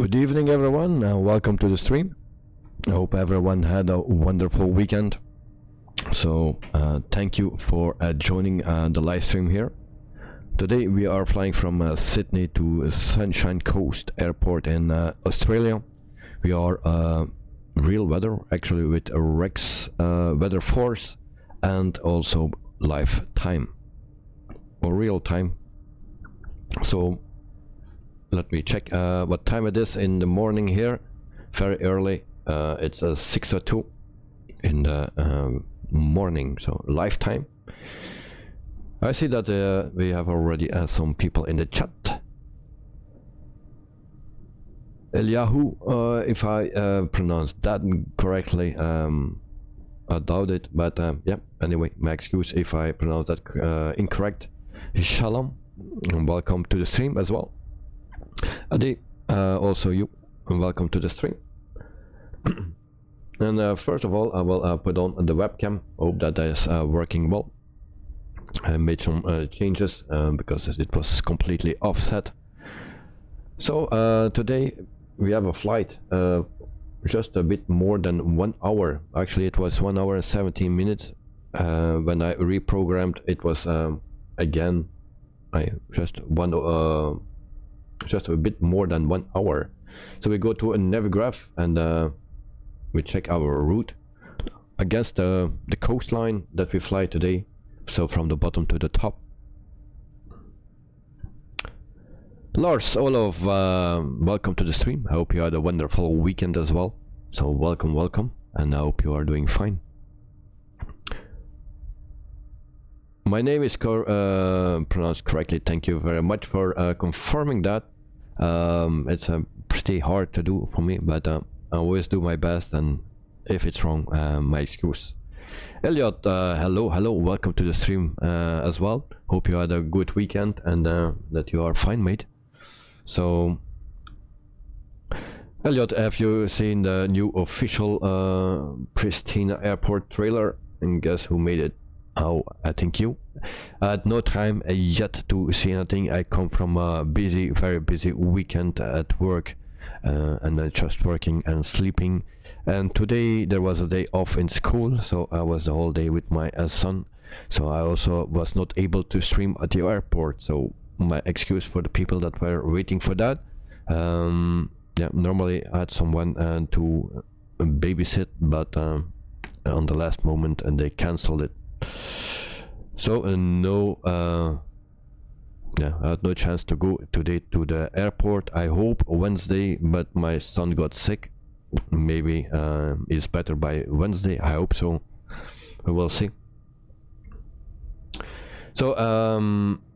Good evening everyone, welcome to the stream. I hope everyone had a wonderful weekend. So thank you for joining the live stream here. Today we are flying from Sydney to Sunshine Coast Airport in Australia. We are real weather, actually, with a Rex weather force and also live time or real time. So let me check what time it is in the morning here. Very early. It's 6:02 in the morning, so live time. I see that we have already some people in the chat. Eliyahu, if I pronounced that correctly, I doubt it, but yeah, anyway, my excuse if I pronounce that incorrect. Shalom, and welcome to the stream as well. Adi, also you, and welcome to the stream. And first of all, I will put on the webcam. Hope that is working well. I made some changes because it was completely offset. So today we have a flight just a bit more than 1 hour. Actually, it was 1 hour and 17 minutes. When I reprogrammed, it was again just a bit more than 1 hour. So we go to a Navigraph and we check our route against the coastline that we fly today. So from the bottom to the top. Lars, Olof, welcome to the stream. I hope you had a wonderful weekend as well. So welcome, and I hope you are doing fine. My name is pronounced correctly. Thank you very much for confirming that. It's pretty hard to do for me, but I always do my best, and if it's wrong, my excuse. Elliot, hello, welcome to the stream as well. Hope you had a good weekend and that you are fine, mate. So, Elliot, have you seen the new official Pristina Airport trailer? And guess who made it? Oh, I think you. I had no time yet to see anything. I come from a busy, very busy weekend at work, and then just working and sleeping. And today there was a day off in school, so I was the whole day with my son. So I also was not able to stream at the airport. So my excuse for the people that were waiting for that. Yeah, normally I had someone to babysit, but on the last moment, and they cancelled it. So yeah, I had no chance to go today to the airport. I hope Wednesday, but my son got sick. Maybe it's better by Wednesday. I hope so. We will see. So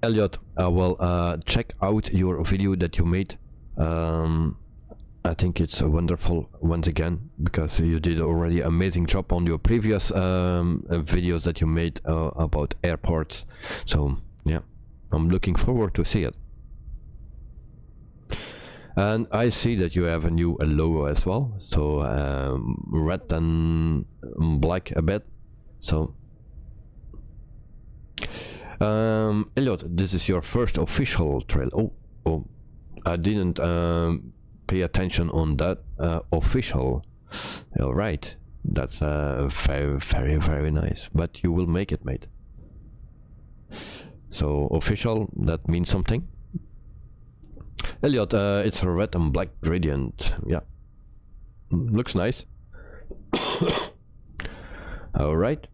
Elliot, I will check out your video that you made. I think it's wonderful once again, because you did already amazing job on your previous videos that you made about airports. So yeah, I'm looking forward to see it. And I see that you have a new logo as well, so red and black a bit. So Elliot, this is your first official trail. Oh, I didn't pay attention on that. Official. All right, that's very nice, but you will make it, mate. So official, that means something. Elliot, it's a red and black gradient. Yeah, looks nice. All right,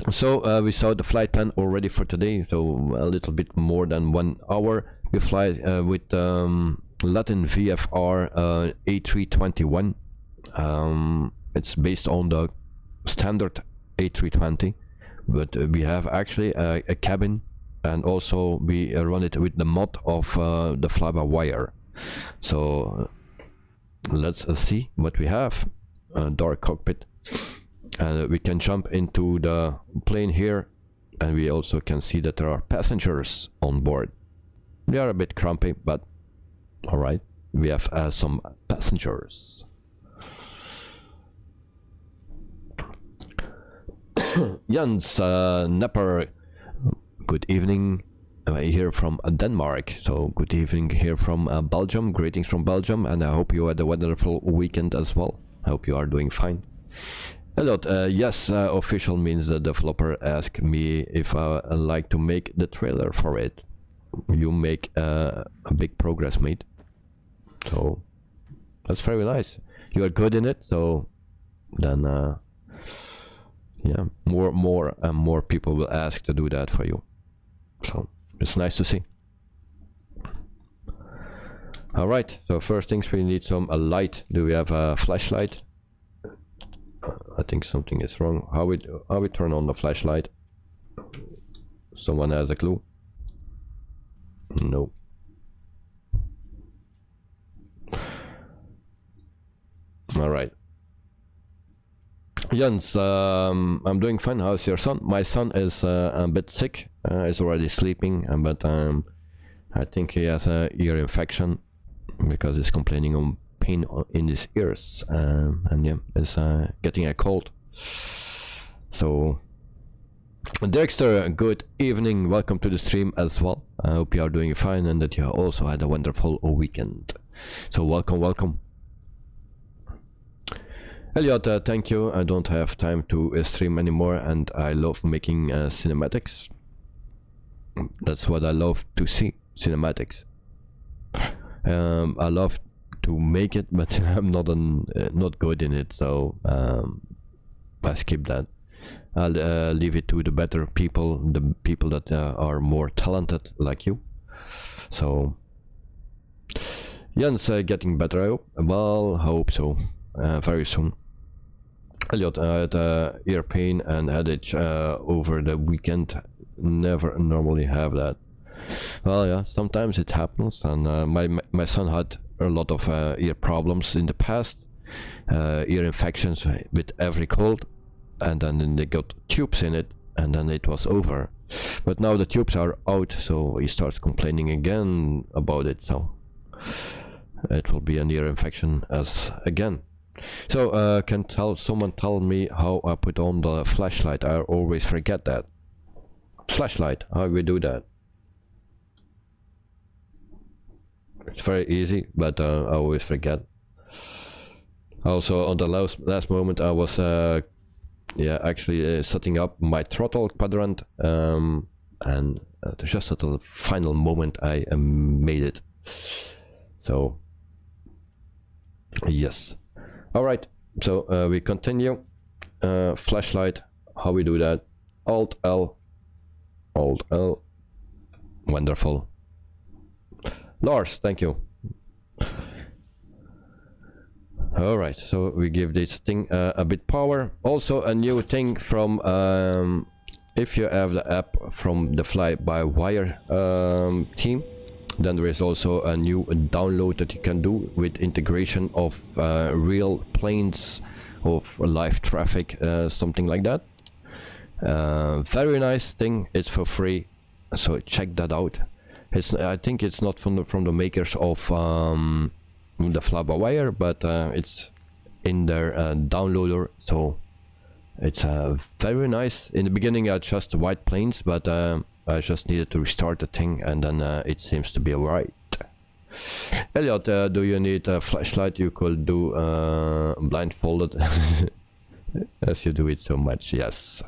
so we saw the flight plan already for today, so a little bit more than 1 hour. We fly with LatinVFR A321. It's based on the standard A320, but we have actually a cabin, and also we run it with the mod of the fly-by-wire. So let's see what we have. Dark cockpit, and we can jump into the plane here, and we also can see that there are passengers on board. They are a bit crampy, but all right, we have some passengers. Jens Nepper, good evening. here from Denmark. So good evening here from Belgium. Greetings from Belgium, and I hope you had a wonderful weekend as well. I hope you are doing fine. Hello. Yes, official means the developer asked me if I like to make the trailer for it. You make a big progress, mate. So that's very nice. You are good in it, so then yeah, more people will ask to do that for you. So it's nice to see. All right. So first things, we need some light. Do we have a flashlight? I think something is wrong. How we turn on the flashlight? Someone has a clue? No. All right. Jens, I'm doing fine. How's your son? My son is a bit sick. He's already sleeping, but I think he has a ear infection because he's complaining on pain in his ears, and yeah, is getting a cold. So Dexter, good evening, welcome to the stream as well. I hope you are doing fine and that you also had a wonderful weekend. So welcome. Elliot, thank you. I don't have time to stream anymore, and I love making cinematics. That's what I love to see, cinematics. I love to make it, but I'm not good in it, so I skip that. I'll leave it to the better people, the people that are more talented like you. So Jens, getting better, I hope. Well, I hope so. Very soon. Elliot, I had ear pain and headache over the weekend. Never normally have that. Well, yeah, sometimes it happens, and my son had a lot of ear problems in the past, ear infections with every cold, and then they got tubes in it, and then it was over. But now the tubes are out, so he starts complaining again about it, so it will be an ear infection as again. So can someone tell me how I put on the flashlight? I always forget that. Flashlight, how we do that? It's very easy, but I always forget. Also on the last moment I was yeah, actually setting up my throttle quadrant, and just at the final moment I made it. So yes. All right, so we continue. Flashlight, how we do that? Alt L, wonderful. Lars, thank you. All right, so we give this thing a bit power. Also a new thing from if you have the app from the fly-by-wire team, then there is also a new download that you can do with integration of real planes, of live traffic, something like that. Very nice thing. It's for free, so check that out. I think it's not from the makers of the fly-by-wire, but it's in their downloader, so it's very nice. In the beginning I had just white planes, but I just needed to restart the thing, and then it seems to be alright. Elliot, do you need a flashlight? You could do blindfolded as you do it so much. Yes,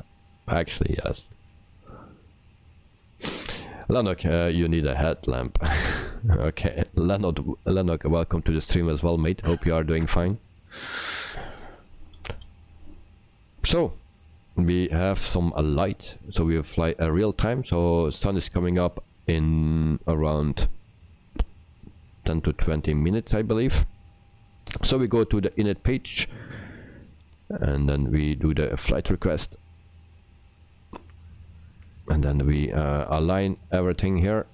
actually yes. Lanok, you need a headlamp. Okay, Lanok, welcome to the stream as well, mate. Hope you are doing fine. So we have some light, so we fly a real time. So sun is coming up in around 10 to 20 minutes, I believe. So we go to the init page, and then we do the flight request, and then we align everything here,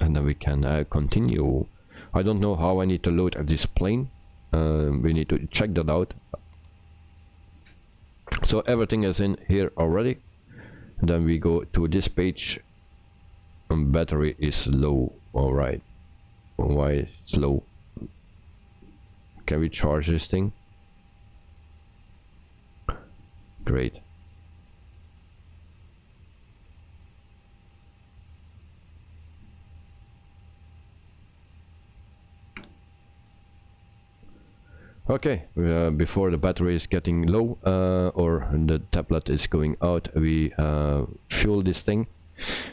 and then we can continue. I don't know how I need to load this plane. We need to check that out. So everything is in here already. And then we go to this page, and battery is low. All right, why it's low? Can we charge this thing? Great. Okay, before the battery is getting low or the tablet is going out, we fuel this thing.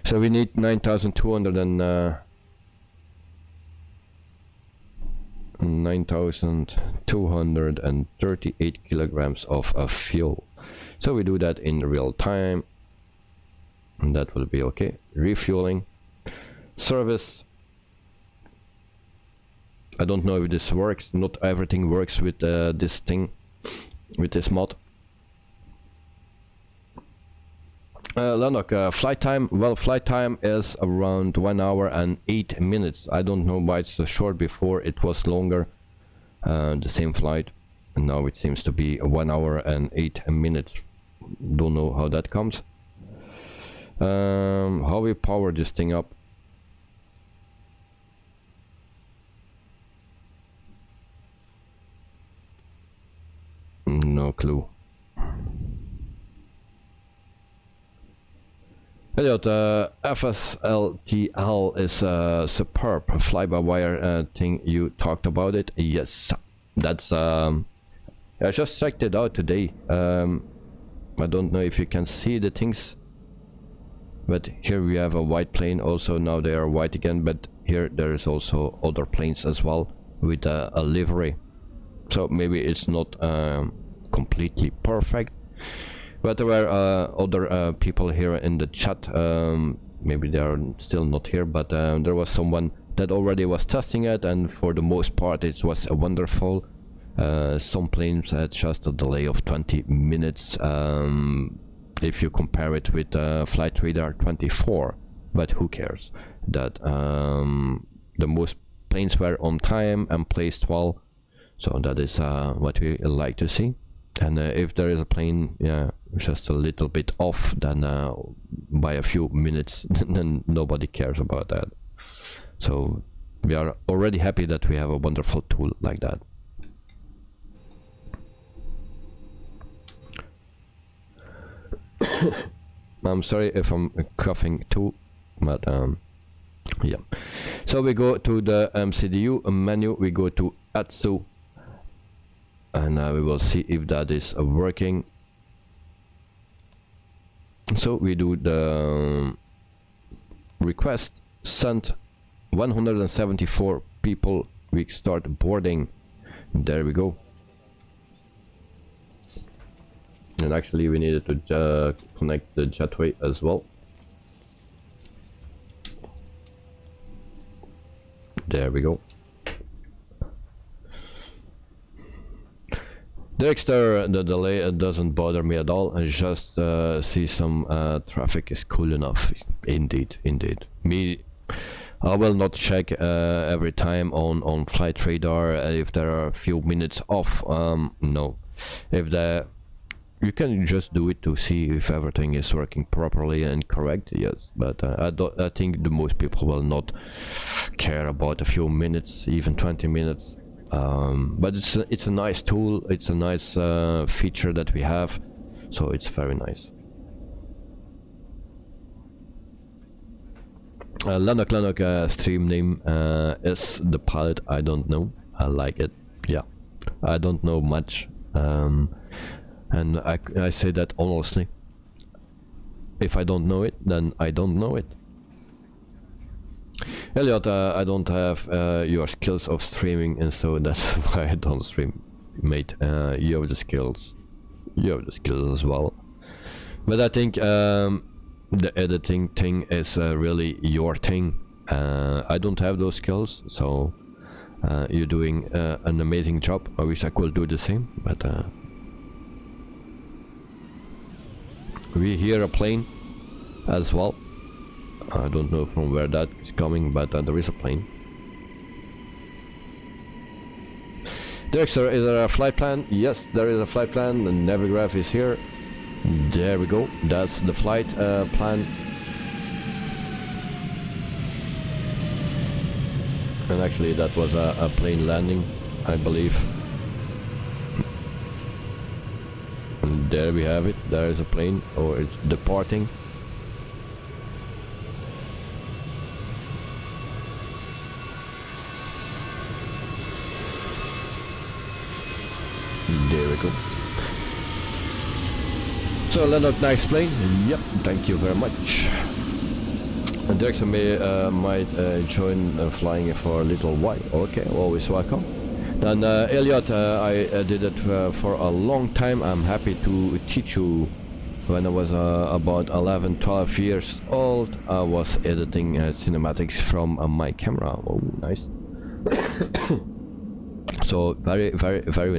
So we need 9,238 kilograms of fuel. So we do that in real time, and that will be okay. Refueling, service. I don't know if this works. Not everything works with this thing, with this mod. Lanok, flight time. Well, flight time is around 1 hour and 8 minutes. I don't know why it's so short. Before it was longer, the same flight, and now it seems to be 1 hour and 8 minutes. Don't know how that comes. How we power this thing up? No clue. Elliot, FSLTL is a superb fly-by-wire thing. You talked about it. Yes, that's I just checked it out today. I don't know if you can see the things, but here we have a white plane. Also now they are white again, but here there is also other planes as well with a livery. So maybe it's not completely perfect, but there were other people here in the chat. Maybe they are still not here, but there was someone that already was testing it, and for the most part it was wonderful. Some planes had just a delay of 20 minutes if you compare it with Flight Radar 24, but who cares? That the most planes were on time and placed well, so that is what we like to see. And if there is a plane, yeah, just a little bit off, then by a few minutes, then nobody cares about that. So we are already happy that we have a wonderful tool like that. I'm sorry if I'm coughing too, but yeah. So we go to the CDU menu, we go to ATSU, and we will see if that is working. So we do the request, sent 174 people, we start boarding. There we go. And actually we needed to connect the jetway as well. There we go. Dexter, the delay doesn't bother me at all. I just see some traffic is cool enough. Indeed, indeed. I will not check every time on Flight Radar if there are a few minutes off. No, if you can just do it to see if everything is working properly and correct. Yes, but I think the most people will not care about a few minutes, even 20 minutes. But it's a nice tool. It's a nice feature that we have, so it's very nice. Lanok stream name is the pilot. I don't know. I like it. Yeah, I don't know much, and I say that honestly. If I don't know it, then I don't know it. Elliot, I don't have your skills of streaming, and so that's why I don't stream, mate. You have the skills. You have the skills as well. But I think the editing thing is really your thing. I don't have those skills, so you're doing an amazing job. I wish I could do the same, but we hear a plane as well. I don't know from where that is coming, but there is a plane. Dexter, is there a flight plan? Yes, there is a flight plan. The Navigraph is here. There we go. That's the flight plan. And actually that was a plane landing, I believe. And there we have it. There is a plane, or it's departing. very cool. So Leonard, nice plane. Yep, thank you very much. And Dirksen might join flying for a little while. Okay, always welcome. And Elliot, I did it for a long time. I'm happy to teach you. When I was about 11, 12 years old, I was editing cinematics from my camera. Oh, nice. So very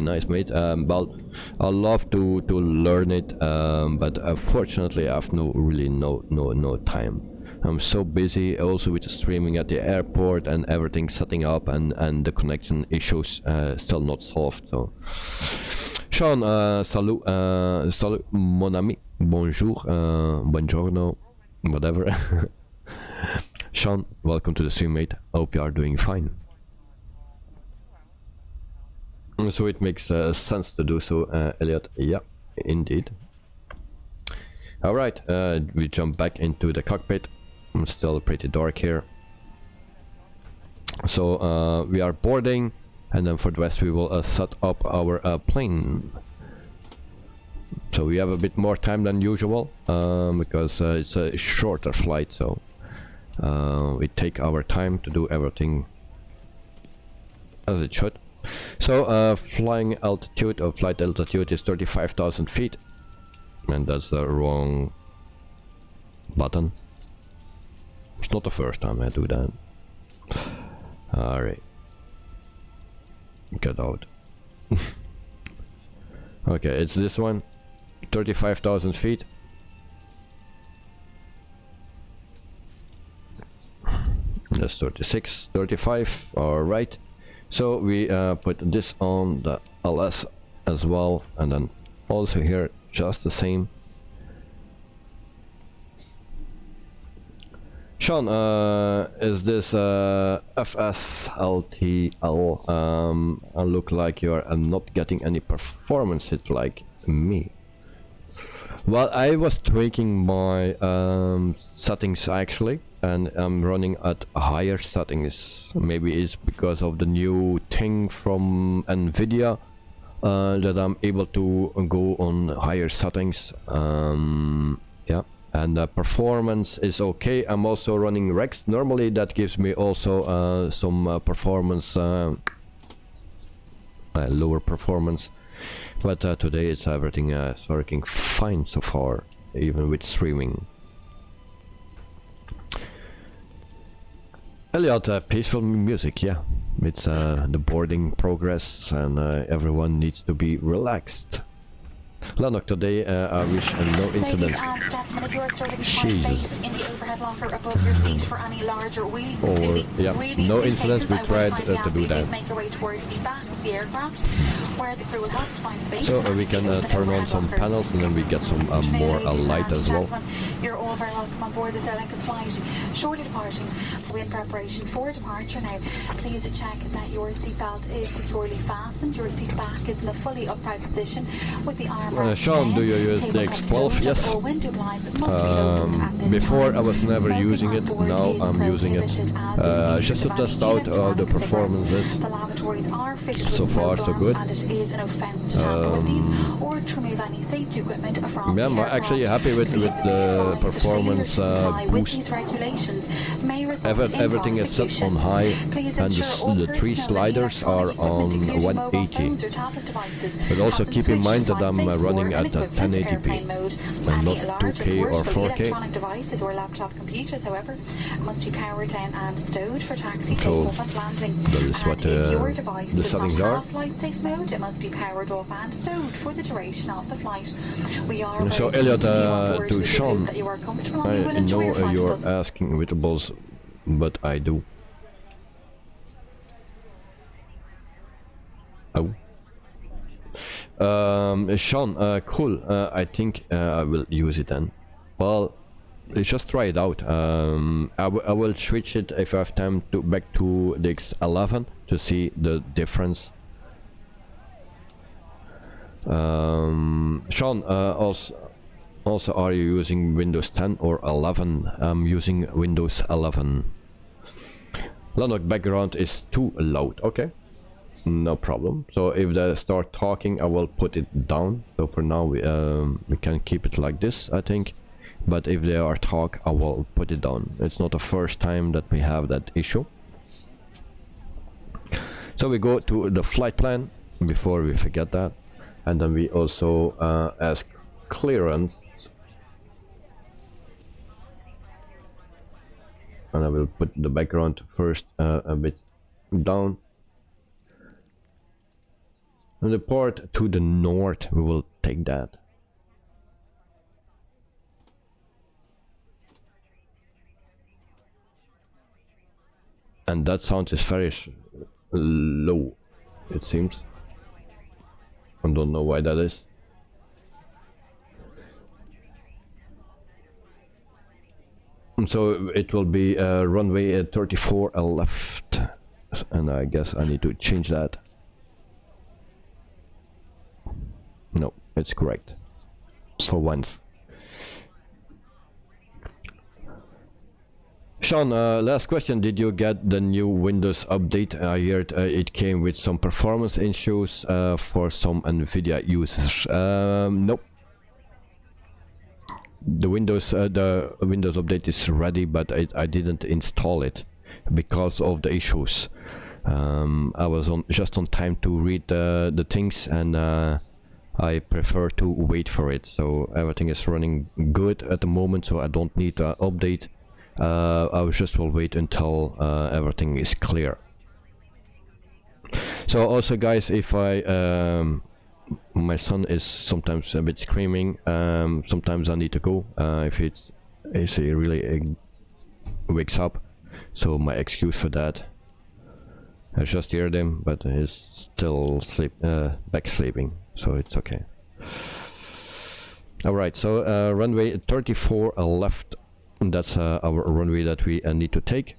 nice, mate. Well, I love to learn it, but unfortunately I have no time. I'm so busy also with the streaming at the airport and everything setting up, and the connection issues still not solved. So Sean, salut, salut mon ami, bonjour, buongiorno, whatever. Sean, welcome to the stream, mate. Hope you are doing fine. So it makes sense to do so, Elliot. Yeah, indeed. All right, we jump back into the cockpit. It's still pretty dark here. So we are boarding, and then for the rest we will set up our plane. So we have a bit more time than usual because it's a shorter flight. So we take our time to do everything as it should. So flying altitude or flight altitude is 35,000 feet, and that's the wrong button. It's not the first time I do that. Alright, get out. Okay, it's this one, 35,000 feet. That's 36, 35, alright. So we put this on the LS as well, and then also here just the same. Sean, is this FSLTL? I look like you are not getting any performance hit like me. Well, I was tweaking my settings actually, and I'm running at higher settings. Maybe it's because of the new thing from NVIDIA that I'm able to go on higher settings. Yeah, and the performance is okay. I'm also running Rex. Normally that gives me also some performance, lower performance, but today it's everything is working fine so far, even with streaming. Elliot, peaceful music, yeah. It's the boarding progress, and everyone needs to be relaxed. Lanok, today I wish no incidents. Jesus. Oh, yeah, no incidents. We tried to do that. So we can turn on some panels, and then we get some more light as well. You're all very welcome on board this Lincoln flight. Shortly departing, we're in preparation for departure now. Please check that your seatbelt is securely fastened. Your seat back is in a fully upright position with the arm. Sean, do you use the X12? Yes. Before I was never using it. Now I'm using it just to test out how the performance is. So far, so good. Yeah, I'm actually happy with the performance boost. Everything is set on high, and the three sliders are on 180. But also keep in mind that I'm running at 1080p and not 2K or 4K. So that is what the settings are. So Elliot, to Sean, I know you're asking irritables, but I do. Oh. Sean, cool. I think I will use it then. Well, let's just try it out. I will switch it if I have time to back to the X11 to see the difference. Sean, also are you using Windows 10 or 11? I'm using Windows 11. Lanok, background is too loud. Okay. no problem. So if they start talking, I will put it down. So for now we can keep it like this, I think. But if they are talk, I will put it down. It's not the first time that we have that issue. So we go to the flight plan before we forget that, and then we also ask clearance, and I will put the background first a bit down. And the port to the north, we will take that. And that sound is very low, it seems. I don't know why that is. So it will be runway 34 left, and I guess I need to change that. No, it's correct for once. Sean, last question, did you get the new Windows update? I heard it came with some performance issues for some NVIDIA users. Nope. The Windows update is ready, but I didn't install it because of the issues. I was just on time to read the things, and I prefer to wait for it. So everything is running good at the moment, so I don't need to update. I just will wait until everything is clear. So also guys, if my son is sometimes a bit screaming, sometimes I need to go if he really wakes up, so my excuse for that. I just heard him, but he's still back sleeping, so it's okay. Alright, so runway 34 left. That's our runway that we need to take.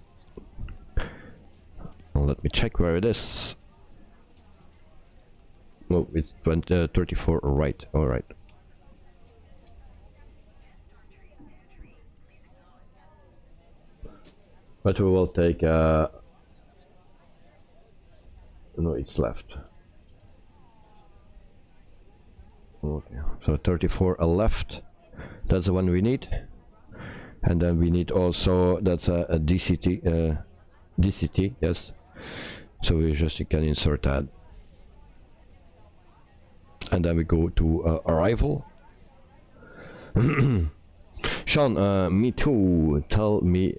Let me check where it is. Oh, it's 34 right. All right. But we will take. No, it's left. Okay, so 34 left. That's the one we need. And then we need also, that's a DCT, yes. So you can insert that. And then we go to arrival. Sean, me too. Tell me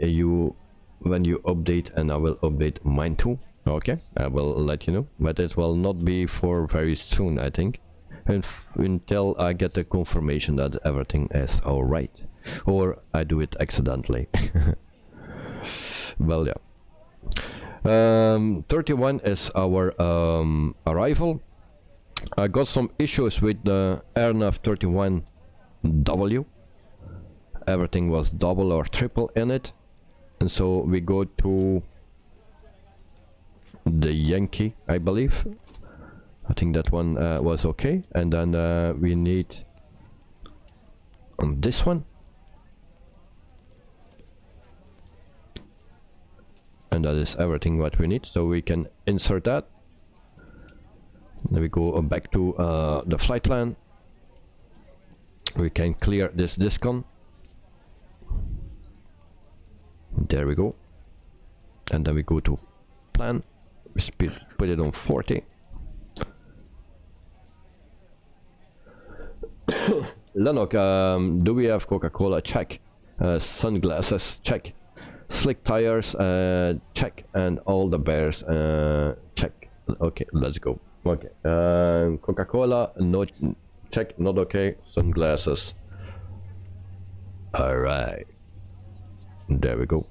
when you update, and I will update mine too. Okay, I will let you know, but it will not be for very soon, I think, until I get the confirmation that everything is all right. Or I do it accidentally. Well, yeah. 31 is our arrival. I got some issues with the AirNav 31W. Everything was double or triple in it, and so we go to the Yankee, I believe. I think that one was okay, and then we need on this one. And that is everything what we need, so we can insert that. Then we go back to the flight plan. We can clear this discon. There we go. And then we go to plan. We put it on 40. Lennox, do we have Coca-Cola? Check. Sunglasses? Check. Slick tires, check, and all the bears, check. Okay, let's go. Okay, Coca-Cola, no check, not okay. Sunglasses. All right, there we go.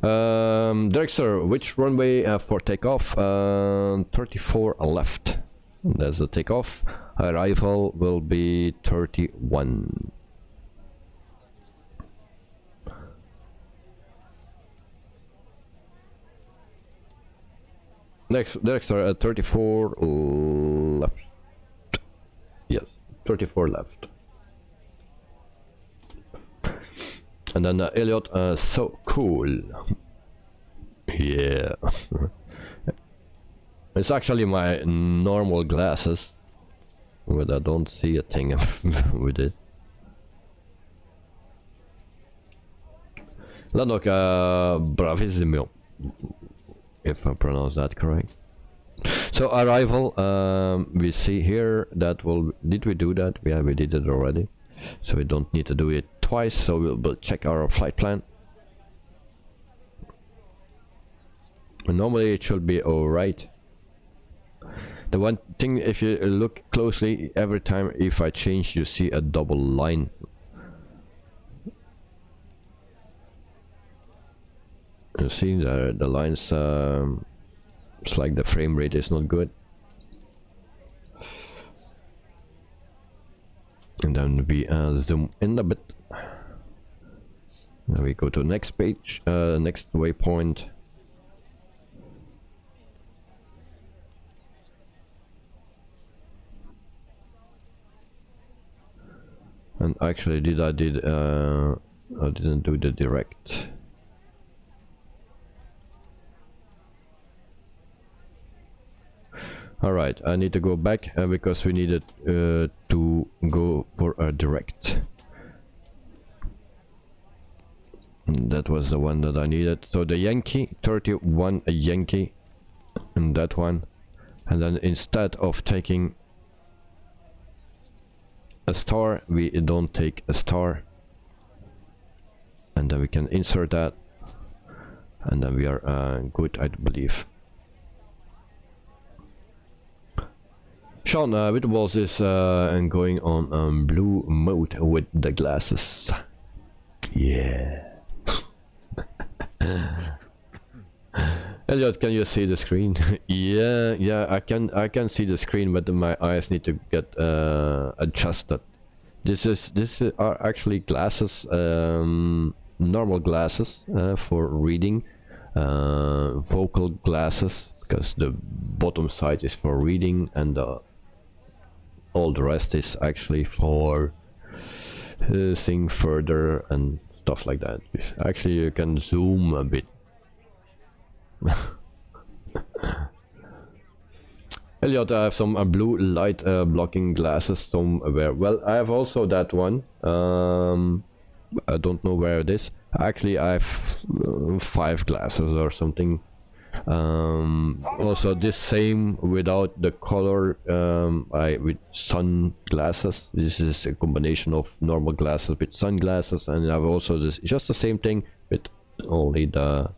Director, which runway for takeoff? 34 left. That's the takeoff. Arrival will be 31. Next, Director, 34 left. Yes, 34 left. And then Elliot, so cool. Yeah. It's actually my normal glasses, but I don't see a thing with it. Lanok bravissimo, if I pronounce that correct. So arrival, we see here that did we do that? Yeah, we did it already, so we don't need to do it twice. So we'll check our flight plan. And normally it should be alright. The one thing, if you look closely, every time if I change, you see a double line. You see the lines. It's like the frame rate is not good. And then we zoom in a bit. Now we go to next page, next waypoint. And actually, I didn't do the direct. Alright, I need to go back because we needed to go for a direct. And that was the one that I needed. So the Yankee, 31 a Yankee, and that one. And then instead of taking a star, we don't take a star. And then we can insert that. And then we are good, I believe. Sean with the balls is going on blue mode with the glasses. Yeah. Elliot, can you see the screen? yeah, I can see the screen, but my eyes need to get adjusted. This are actually glasses, normal glasses for reading, vocal glasses, because the bottom side is for reading and all the rest is actually for seeing further and stuff like that. Actually, you can zoom a bit. Elliot, I have some blue light blocking glasses somewhere. Well, I have also that one. I don't know where it is. Actually, I have 5 glasses or something. Also this same without the color, with sunglasses. This is a combination of normal glasses with sunglasses, and I have also this, just the same thing with only the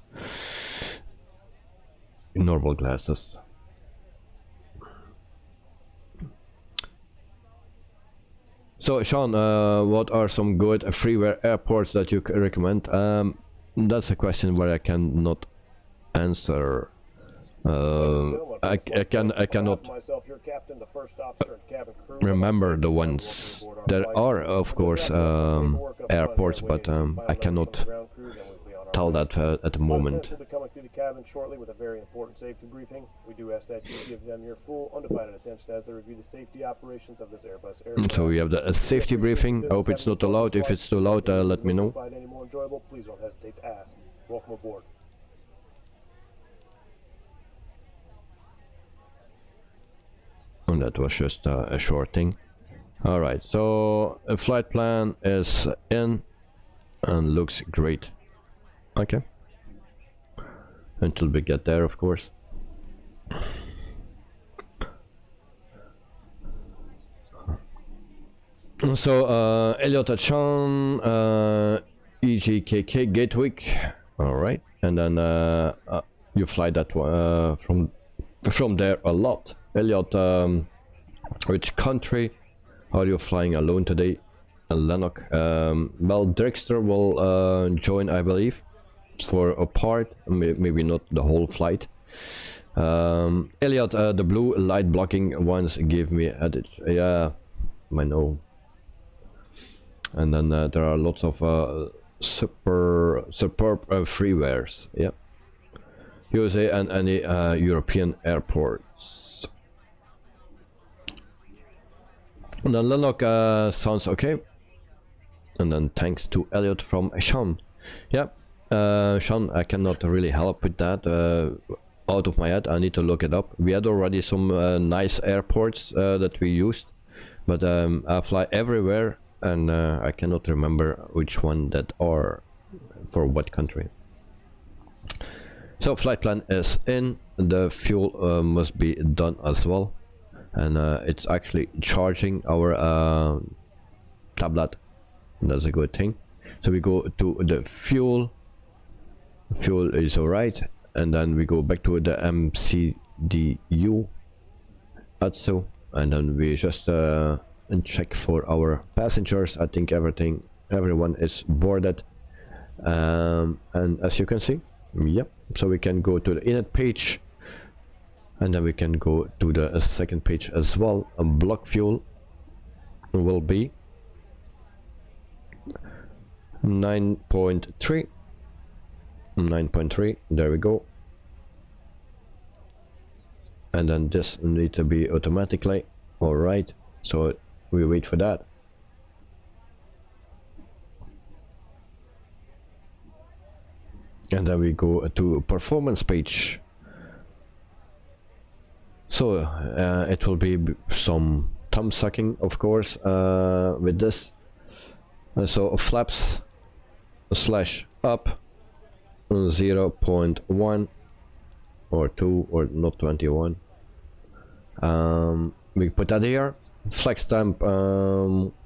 normal glasses. So Sean, what are some good freeware airports that you recommend? That's a question where I cannot answer. I cannot remember the ones. There are of course airports, but I cannot tell that at the moment. Will be coming through the cabin shortly with a very important safety briefing. We do ask that you give them your full undivided attention as they review the safety operations of this Airbus aircraft. So we have the safety briefing. I hope it's not too loud. If it's too loud, let me know. Any more enjoyable, please don't hesitate to ask. Welcome aboard. And that was just a short thing. Alright, so a flight plan is in and looks great. Okay. Until we get there, of course. So, Elliot at Sean, EGKK Gatwick. Alright, and then you fly that one from there a lot. Elliot, which country are you flying alone today? Lennox. Well, Drexter will join, I believe, for a part, maybe not the whole flight. Elliot, the blue light blocking ones give me edit. Yeah, I know. And then there are lots of superb freewares. Yeah, USA and any European airports. And then Lennox sounds okay. And then thanks to Elliot from Sean. Yeah, Sean, I cannot really help with that. Out of my head, I need to look it up. We had already some nice airports that we used, but I fly everywhere, and I cannot remember which one that are for what country. So flight plan is in. The fuel must be done as well, and it's actually charging our tablet. That's a good thing. So we go to the fuel. Fuel is alright, and then we go back to the MCDU ATSO, and then we just check for our passengers. I think everyone is boarded, and as you can see, yep. So we can go to the init page, and then we can go to the second page as well. A block fuel will be 9.3. 9.3, there we go. And then this needs to be automatically. Alright, so we wait for that. And then we go to performance page. So it will be some thumb sucking, of course, with this. So flaps / up 0.1 or 2 or not 21. We put that here. Flex temp,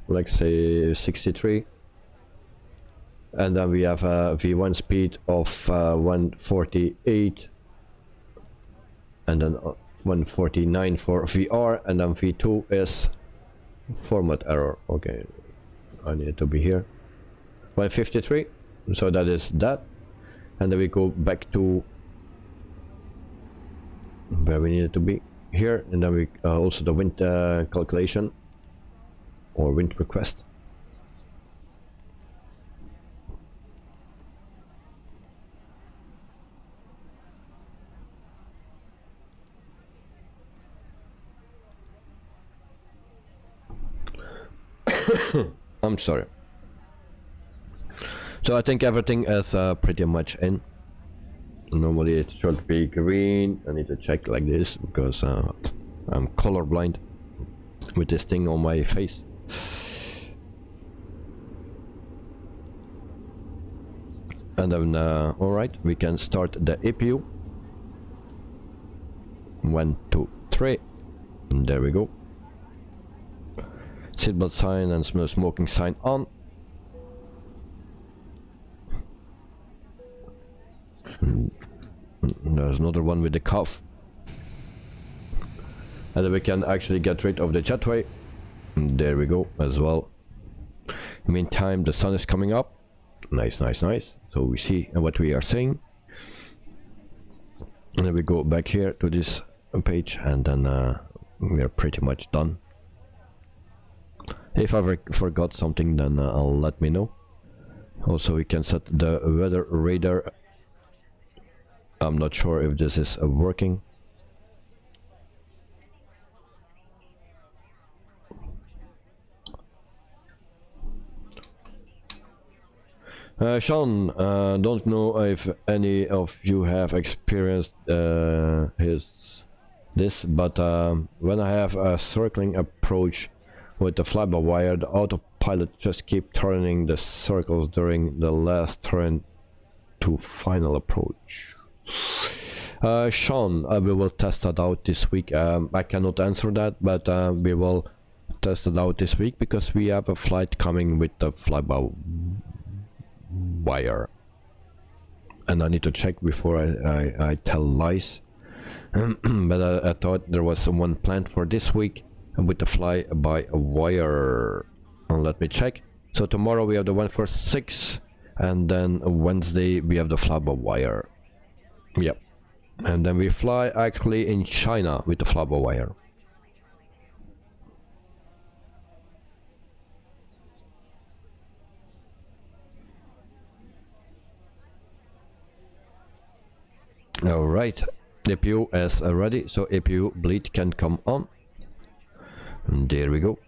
like say 63. And then we have a V1 speed of 148, and then 149 for VR, and then V2 is format error. Okay, I need to be here. 153, so that is that. And then we go back to where we needed to be here, and then we also the wind calculation or wind request. I'm sorry. So I think everything is pretty much in. Normally it should be green. I need to check like this because I'm colorblind with this thing on my face. And then alright, we can start the APU. 1, 2, 3. And there we go. Seatbelt sign and smoking sign on. There's another one with the cuff. And then we can actually get rid of the jetway. And there we go as well. Meantime, the sun is coming up. Nice, nice, nice. So we see what we are seeing. And then we go back here to this page, and then we are pretty much done. If I forgot something, then I'll let me know. Also, we can set the weather radar. I'm not sure if this is working. Sean, don't know if any of you have experienced this, but when I have a circling approach with the fly-by-wire, the autopilot just keep turning the circles during the last turn to final approach. Sean, we will test that out this week. I cannot answer that, but we will test it out this week because we have a flight coming with the fly-by-wire. And I need to check before I tell lies. But I thought there was one planned for this week with the fly-by-wire. Let me check. So tomorrow we have the 146, and then Wednesday we have the fly-by-wire. Yep. And then we fly actually in China with the fly-by-wire. Alright, APU is ready, so APU bleed can come on. And there we go.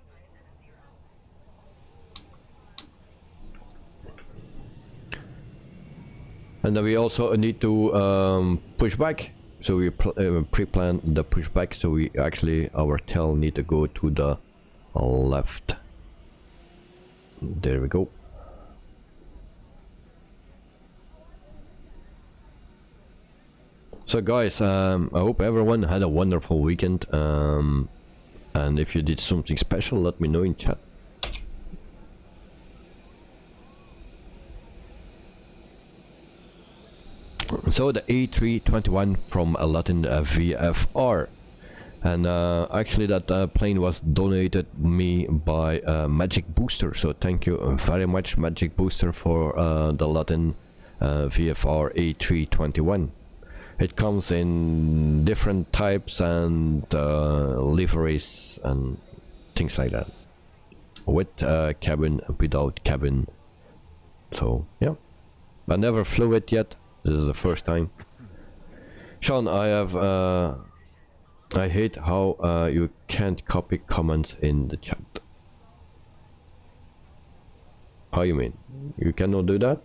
And then we also need to push back. So we pre-plan the pushback. So we actually, our tail need to go to the left. There we go. So guys, I hope everyone had a wonderful weekend. And if you did something special, let me know in chat. So the A321 from LatinVFR, and actually that plane was donated me by Magic Booster, so thank you very much Magic Booster for the LatinVFR A321. It comes in different types and liveries and things like that, with cabin, without cabin. So yeah, I never flew it yet. This is the first time. Sean, I hate how you can't copy comments in the chat. How you mean? You cannot do that?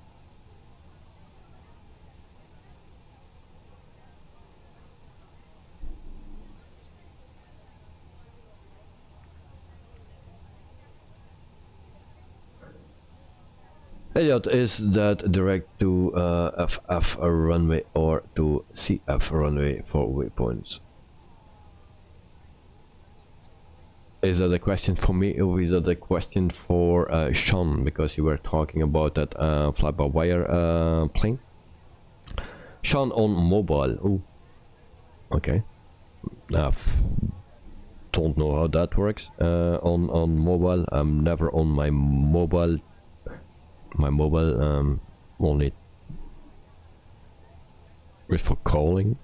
Elliot, is that direct to FF runway or to CF runway for waypoints? Is that a question for me or is that a question for Sean? Because you were talking about that fly-by-wire plane. Sean on mobile. Oh, okay. Don't know how that works on mobile. I'm never on my mobile. My mobile only is for calling.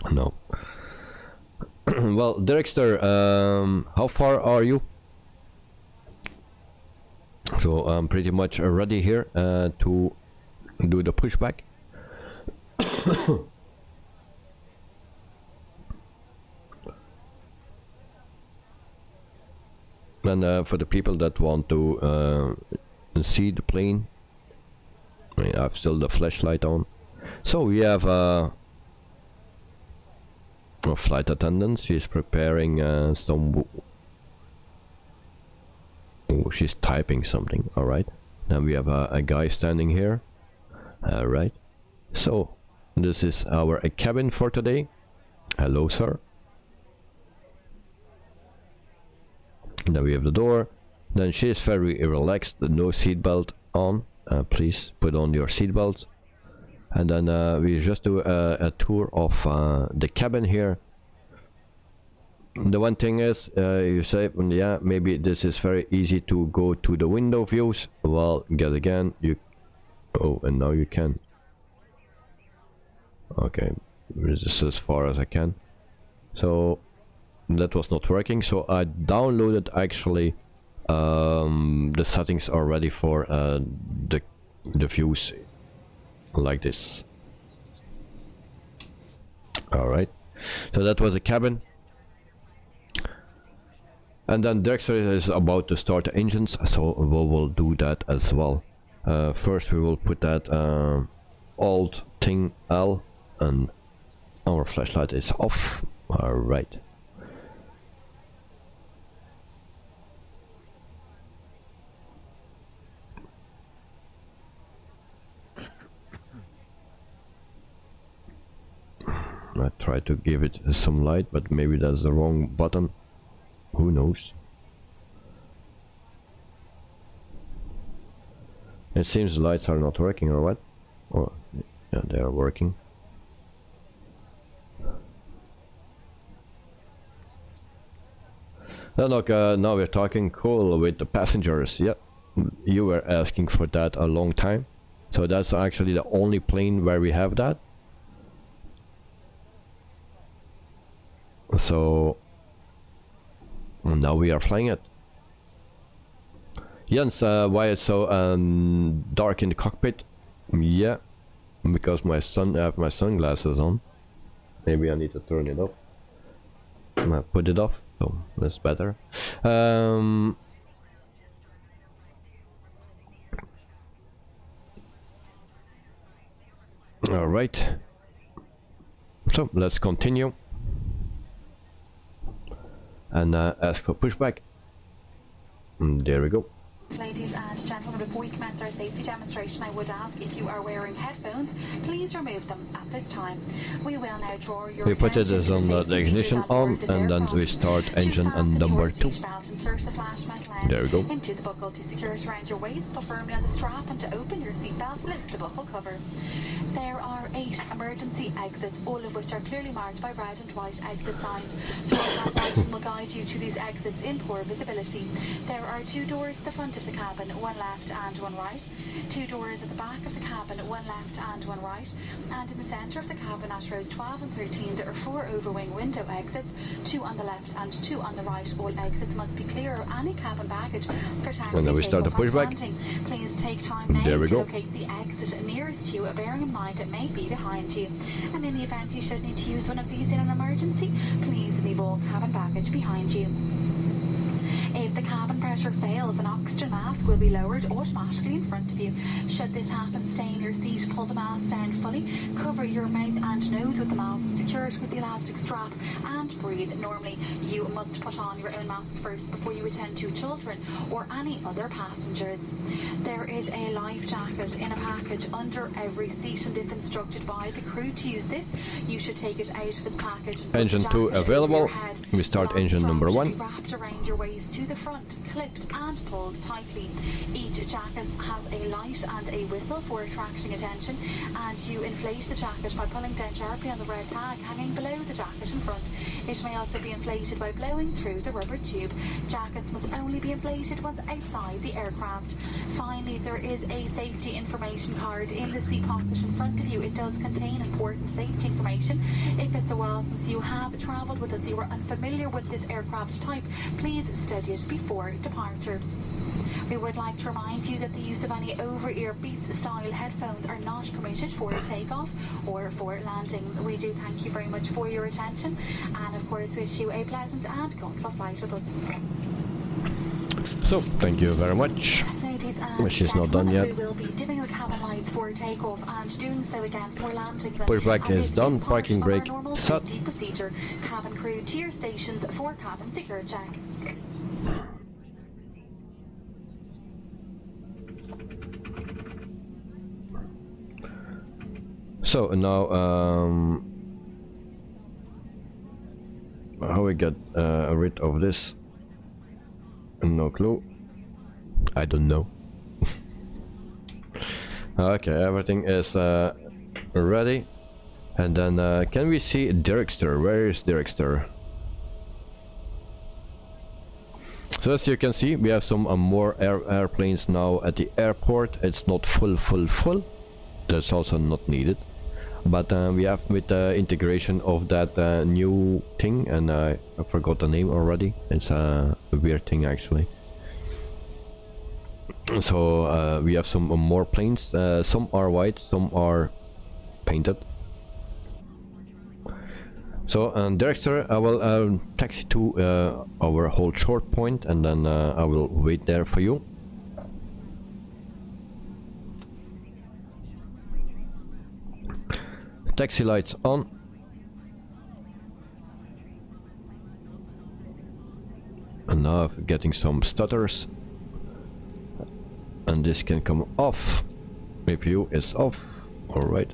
No. Well, Derekster, how far are you? So I'm pretty much ready here to do the pushback. And for the people that want to see the plane, I have still the flashlight on. So we have a flight attendant. She's preparing some. Oh, she's typing something. All right. Then we have a guy standing here. All right. So this is our cabin for today. Hello, sir. Then we have the door. Then she is very relaxed, no seatbelt on. Please put on your seatbelts. And then we just do a tour of the cabin here. The one thing is, you say, yeah, maybe this is very easy to go to the window views. Well, guess again, you. Oh, and now you can. Okay, this is as far as I can. So that was not working, so I downloaded actually the settings already for the views like this. All right, so that was a cabin, and then Dexter is about to start the engines, so we will do that as well. First we will put that Alt thing L, and our flashlight is off. All right. I try to give it some light, but maybe that's the wrong button. Who knows? It seems the lights are not working, or what? Or yeah, they are working. Now look, now we're talking cool with the passengers. Yeah, you were asking for that a long time. So that's actually the only plane where we have that. So now we are flying it. Jens, why it's so dark in the cockpit? Yeah, because I have my sunglasses on. Maybe I need to turn it off. I put it off, so that's better. All right. So let's continue and ask for pushback. There we go. Ladies and gentlemen, before we commence our safety demonstration, I would ask if you are wearing headphones, please remove them at this time. We will now draw your We put it attention as to on the safety ignition features on on, board this and then we aircraft. start To engine fasten and number your 2. seatbelt, insert the flashlight lens There we go. into the buckle to secure it around your waist, but firmly on the strap, and to open your seatbelt, lift the buckle cover. There are 8 emergency exits, all of which are clearly marked by red and white exit signs. THROTTLE will guide you to these exits in poor visibility. There are 2 doors at the front of the cabin, one left and one right. 2 doors at the back of the cabin, one left and one right. And in the centre of the cabin at rows 12 and 13, there are 4 overwing window exits, 2 on the left and 2 on the right. All exits must be clear of any cabin baggage for taxi, And then we start the takeoff and pushback. landing. Please take time now There we to go. locate the exit nearest you, bearing in mind it may be behind you. And in the event you should need to use one of these in an emergency, please leave all cabin baggage behind you. If the cabin pressure fails, an oxygen mask will be lowered automatically in front of you. Should this happen, stay in your seat, pull the mask down fully, cover your mouth and nose with the mask, secure it with the elastic strap, and breathe normally. You must put on your own mask first before you attend to children or any other passengers. There is a life jacket in a package under every seat, and if instructed by the crew to use this, you should take it out of its package. and put Engine the 2 jacket over available. your head. We start The engine strap number should be 1. wrapped around your waist to the front, clipped and pulled tightly. Each jacket has a light and a whistle for attracting attention, and you inflate the jacket by pulling down sharply on the red tag hanging below the jacket in front. It may also be inflated by blowing through the rubber tube. Jackets must only be inflated once outside the aircraft. Finally, there is a safety information card in the seat pocket in front of you. It does contain important safety information. If it's a while since you have travelled with us, you are unfamiliar with this aircraft type, please study it before departure. We would like to remind you that the use of any over-ear Beats-style headphones are not permitted for takeoff or for landing. We do thank you very much for your attention, and of course wish you a pleasant and comfortable flight with us. So, thank you very much. Ladies and She's not done gentlemen, yet. we will be dimming the cabin lights for takeoff and doing so again for landing. Pushback And is this done. part Parking of our brake normal set. safety procedure. Cabin crew to your stations for cabin secure check. So now, how we get rid of this? No clue. I don't know. Okay, everything is ready. And then can we see Derrickster? Where is Derrickster? So as you can see, we have some more airplanes now at the airport. It's not full. That's also not needed. But we have with the integration of that new thing, and I forgot the name already. It's a weird thing actually. So we have some more planes. Some are white, some are painted. So Derrickster, I will taxi to our hold short point, and then I will wait there for you. Taxi lights on. And now I'm getting some stutters. And this can come off. View is off. Alright.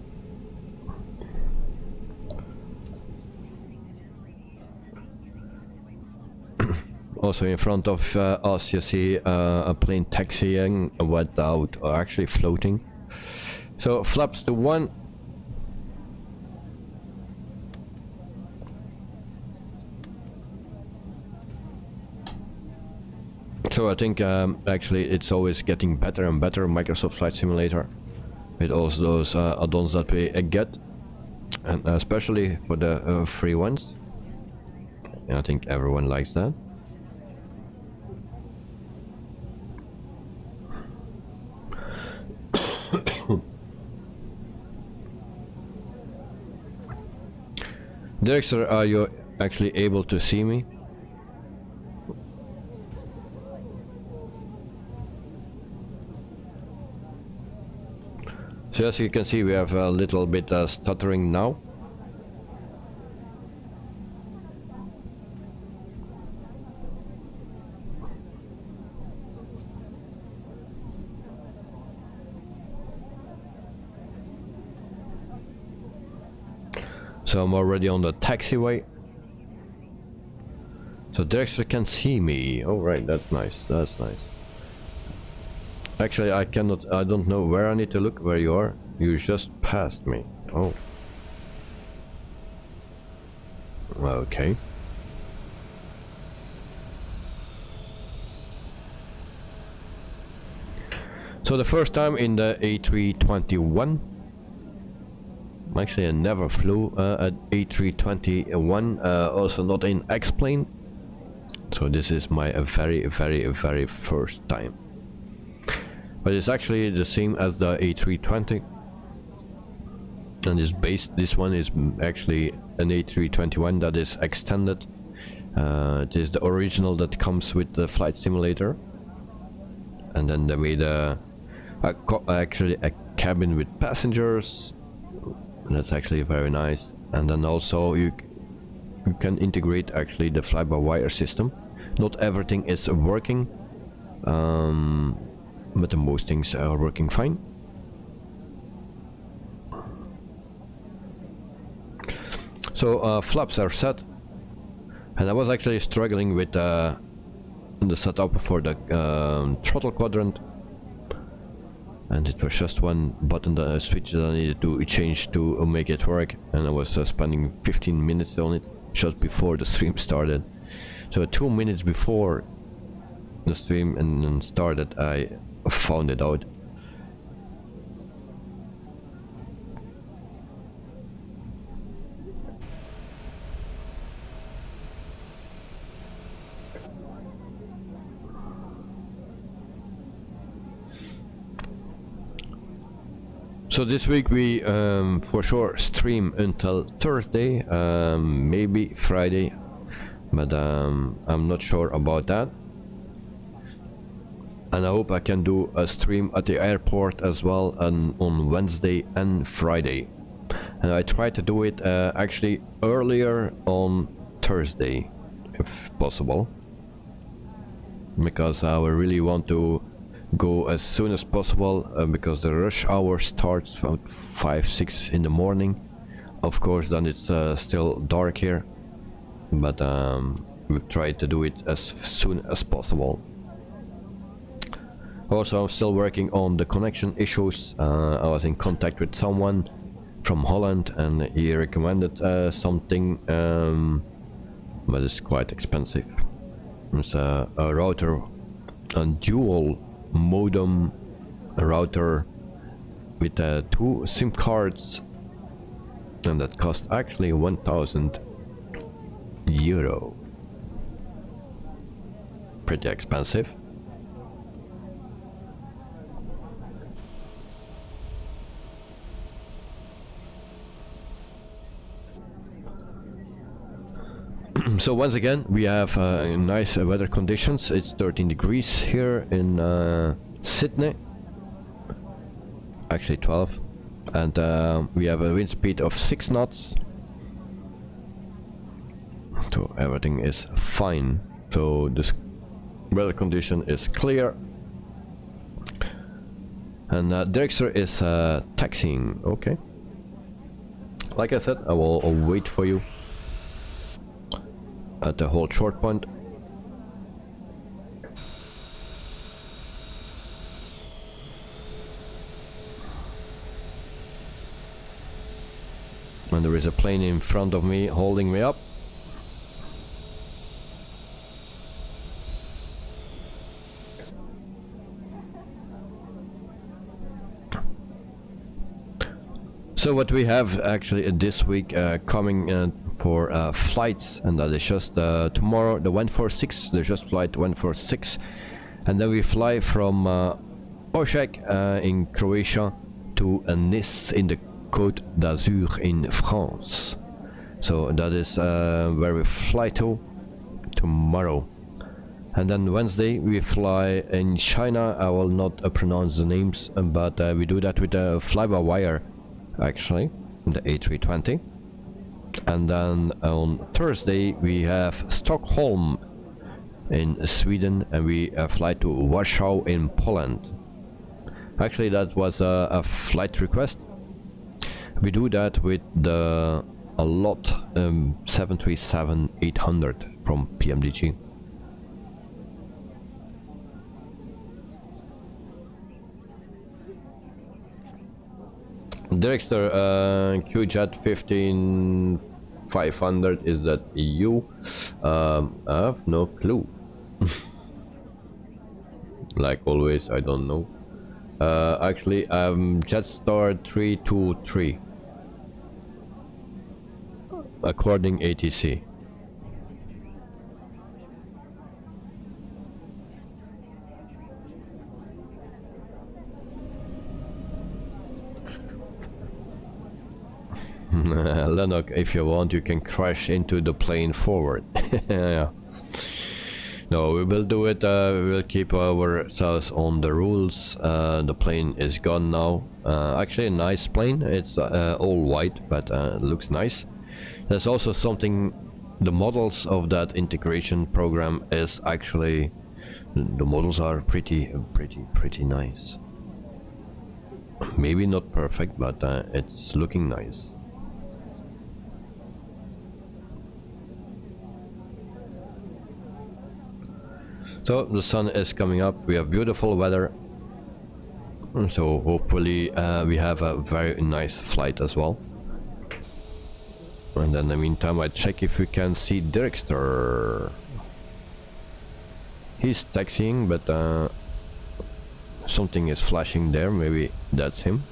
Also in front of us you see a plane taxiing without actually floating. So flaps to 1. So I think actually it's always getting better and better, Microsoft Flight Simulator, with all those add-ons that we get, and especially for the free ones. And I think everyone likes that. Derrickster, are you actually able to see me? So as you can see, we have a little bit stuttering now. So I'm already on the taxiway. So Dexter can see me. Oh right, that's nice, that's nice. Actually I don't know where I need to look. Where you are? You just passed me. Oh. Okay. So the first time in the A321. Actually I never flew at A321, also not in X-plane. So this is my very first time. But it's actually the same as the A320. And this one is actually an A321 that is extended. It is the original that comes with the flight simulator. And then they made actually a cabin with passengers. That's actually very nice. And then also you can integrate actually the fly-by-wire system. Not everything is working, but the most things are working fine. So flaps are set, and I was actually struggling with the setup for the throttle quadrant. And it was just one button, the switch that I needed to change to make it work, and I was spending 15 minutes on it just before the stream started. So 2 minutes before the stream started, I found it out. So this week we for sure stream until Thursday, maybe Friday, but I'm not sure about that. And I hope I can do a stream at the airport as well, and on Wednesday and Friday. And I try to do it actually earlier on Thursday, if possible, because I really want to go as soon as possible, because the rush hour starts about 5-6 in the morning. Of course then it's still dark here, but we've tried to do it as soon as possible. Also I'm still working on the connection issues. I was in contact with someone from Holland and he recommended something, but it's quite expensive. It's a router, a dual modem router with 2 SIM cards, and that cost actually 1,000 euro. Pretty expensive. So once again we have nice weather conditions. It's 13 degrees here in Sydney, actually 12, and we have a wind speed of 6 knots, so everything is fine. So this weather condition is clear, and Drexler is taxiing. Okay, like I said, I will wait for you at the whole short point. And there is a plane in front of me holding me up. So what we have actually this week coming for flights, and that is just tomorrow, the 146, there's just flight 146, and then we fly from Osijek in Croatia to Nice in the Côte d'Azur in France. So that is where we fly to tomorrow. And then Wednesday we fly in China. I will not pronounce the names, but we do that with a fly-by-wire, actually, the A320. And then on Thursday we have Stockholm in Sweden, and we fly to Warsaw in Poland. Actually, that was a flight request. We do that with the a lot 737-800 from PMDG. Director, QJet 15500, is that EU? I have no clue. Like always, I don't know. Actually, Jetstar 323 according ATC. Lennox, if you want, you can crash into the plane forward. Yeah. No, we will do it. We will keep ourselves on the rules. The plane is gone now. Actually, a nice plane. It's all white, but looks nice. There's also something. The models of that integration program is actually. The models are pretty nice. Maybe not perfect, but it's looking nice. So the sun is coming up, we have beautiful weather, so hopefully we have a very nice flight as well. And then in the meantime I check if we can see Director. He's taxiing, but something is flashing there, maybe that's him.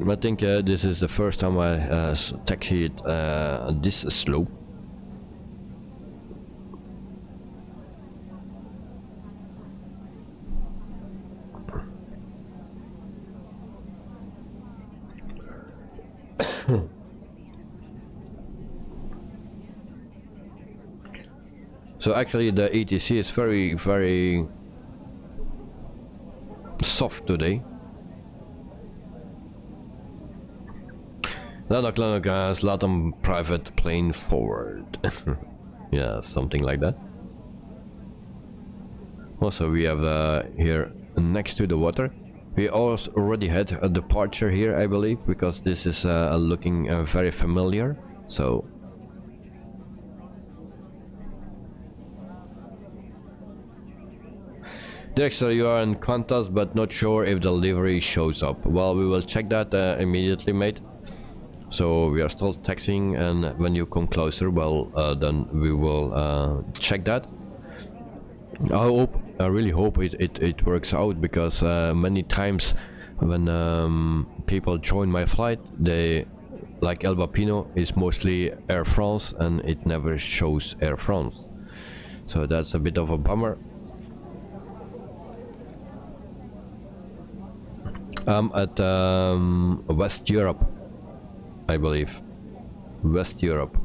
I think this is the first time I taxied this slow. So actually the ATC is very soft today. Lennox has LATAM private plane forward. Yeah, something like that. Also we have here next to the water. We also already had a departure here, I believe, because this is looking very familiar. So Dexter, you are in Qantas but not sure if the livery shows up. Well, we will check that immediately, mate. So we are still taxiing, and when you come closer, well, then we will check that. I really hope it works out, because many times when people join my flight, they, like El Bapino is mostly Air France, and it never shows Air France. So that's a bit of a bummer. I'm at West Europe, I believe. West Europe.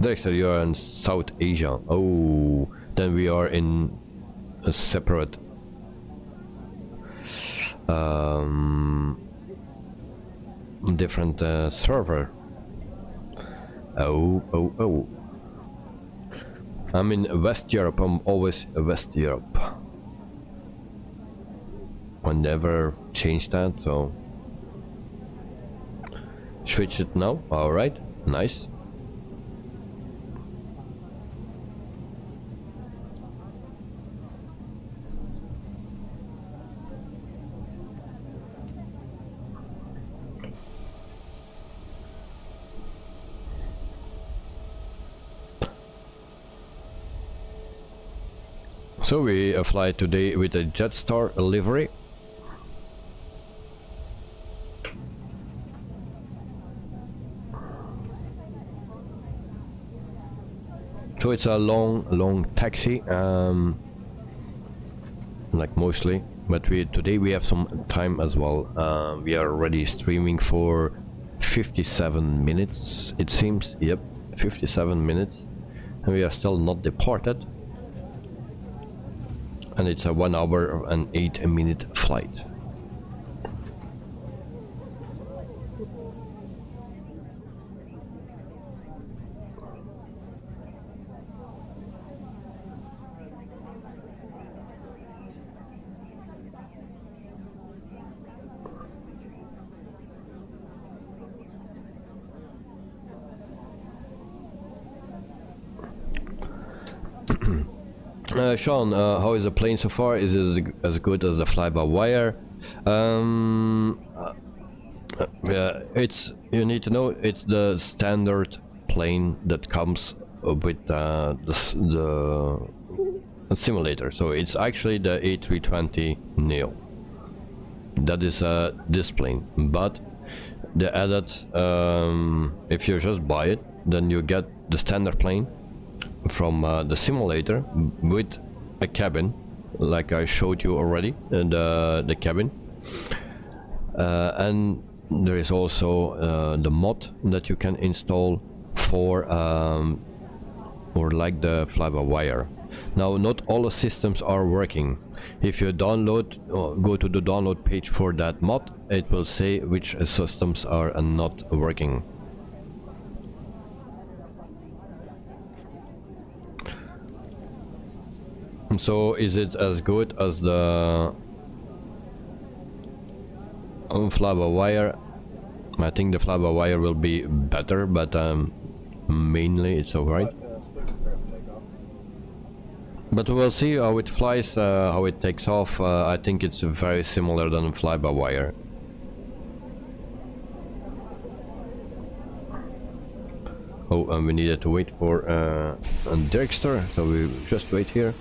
Dexter, you are in South Asia. Oh, then we are in a separate different server. Oh. I'm in West Europe. I'm always West Europe. I never changed that, so switch it now. All right, nice. So we fly today with a Jetstar livery. So it's a long taxi, like mostly but today we have some time as well. We are already streaming for 57 minutes, it seems. Yep, 57 minutes, and we are still not departed. And it's a 1 hour and 8-minute flight. Sean, how is the plane so far? Is it as good as the fly-by-wire? You need to know it's the standard plane that comes with the simulator. So it's actually the A320 Neo. That is this plane, but the added, if you just buy it, then you get the standard plane from the simulator with a cabin, like I showed you already, and the cabin, and there is also the mod that you can install for or like the fly-by-wire. Now, not all the systems are working. If you download or go to the download page for that mod, it will say which systems are not working. So is it as good as the fly-by-wire? I think the fly-by-wire will be better, but mainly it's alright. But we'll see how it flies, how it takes off. I think it's very similar than fly-by-wire. Oh, and we needed to wait for a Dirkster, so we just wait here.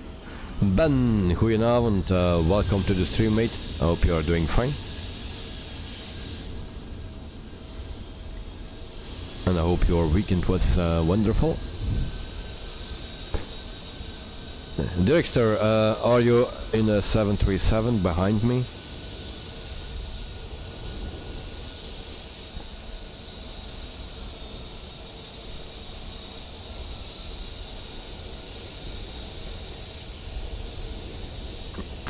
Ben, goedenavond, welcome to the stream, mate. I hope you are doing fine. And I hope your weekend was wonderful. Dirkster, are you in a 737 behind me?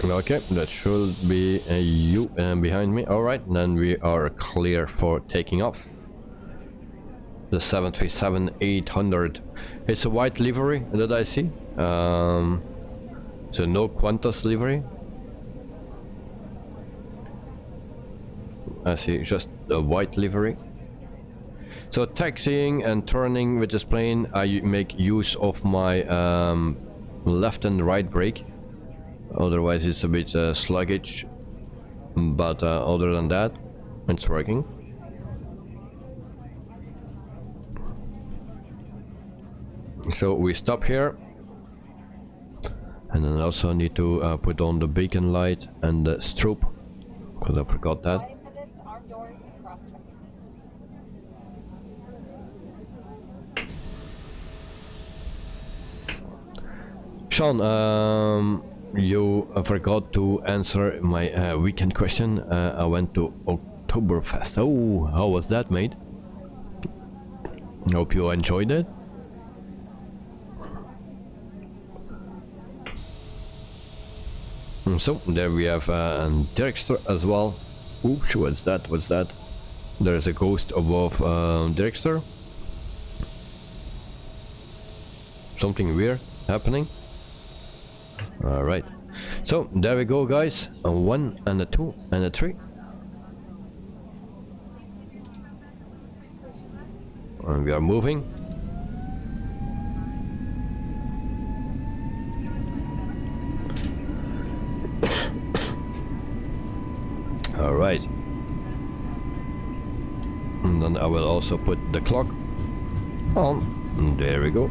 Okay, that should be you behind me. Alright, then we are clear for taking off. The 737-800. It's a white livery that I see. So no Qantas livery. I see just a white livery. So taxiing and turning with this plane, I make use of my left and right brake. Otherwise it's a bit sluggish, but other than that it's working. So we stop here, and then I also need to put on the beacon light and the strobe, because I forgot that. Sean, you forgot to answer my weekend question. I went to Oktoberfest. Oh, how was that, mate? Hope you enjoyed it. So there we have Dirkster as well. Oops, what's that? What's that? There's a ghost above Dirkster. Something weird happening. Alright, so there we go, guys. A 1 and a 2 and a 3. And we are moving. Alright. And then I will also put the clock on. And there we go.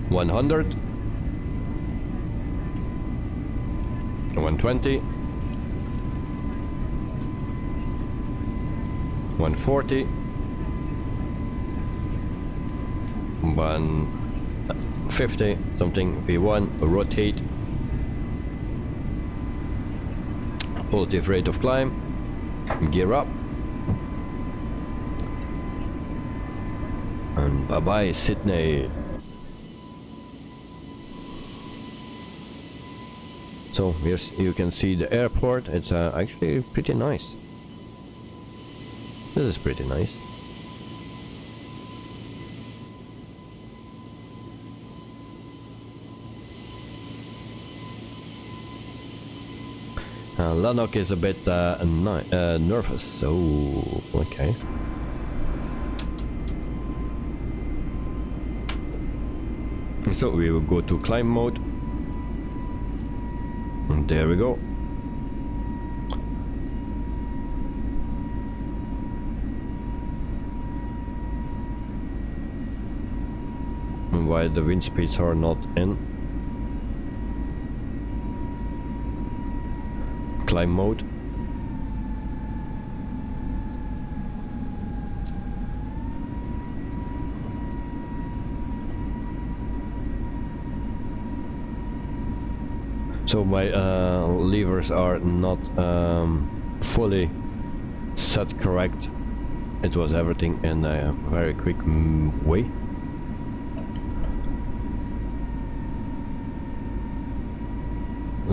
100, 120, 140, 50 something V1, rotate, positive rate of climb, gear up, and bye bye Sydney. So here you can see the airport. It's actually pretty nice. This is pretty nice. Lanok is a bit nervous, so okay. So we will go to climb mode. And there we go. And why the wind speeds are not in climb mode. So my levers are not fully set correct. It was everything in a very quick way.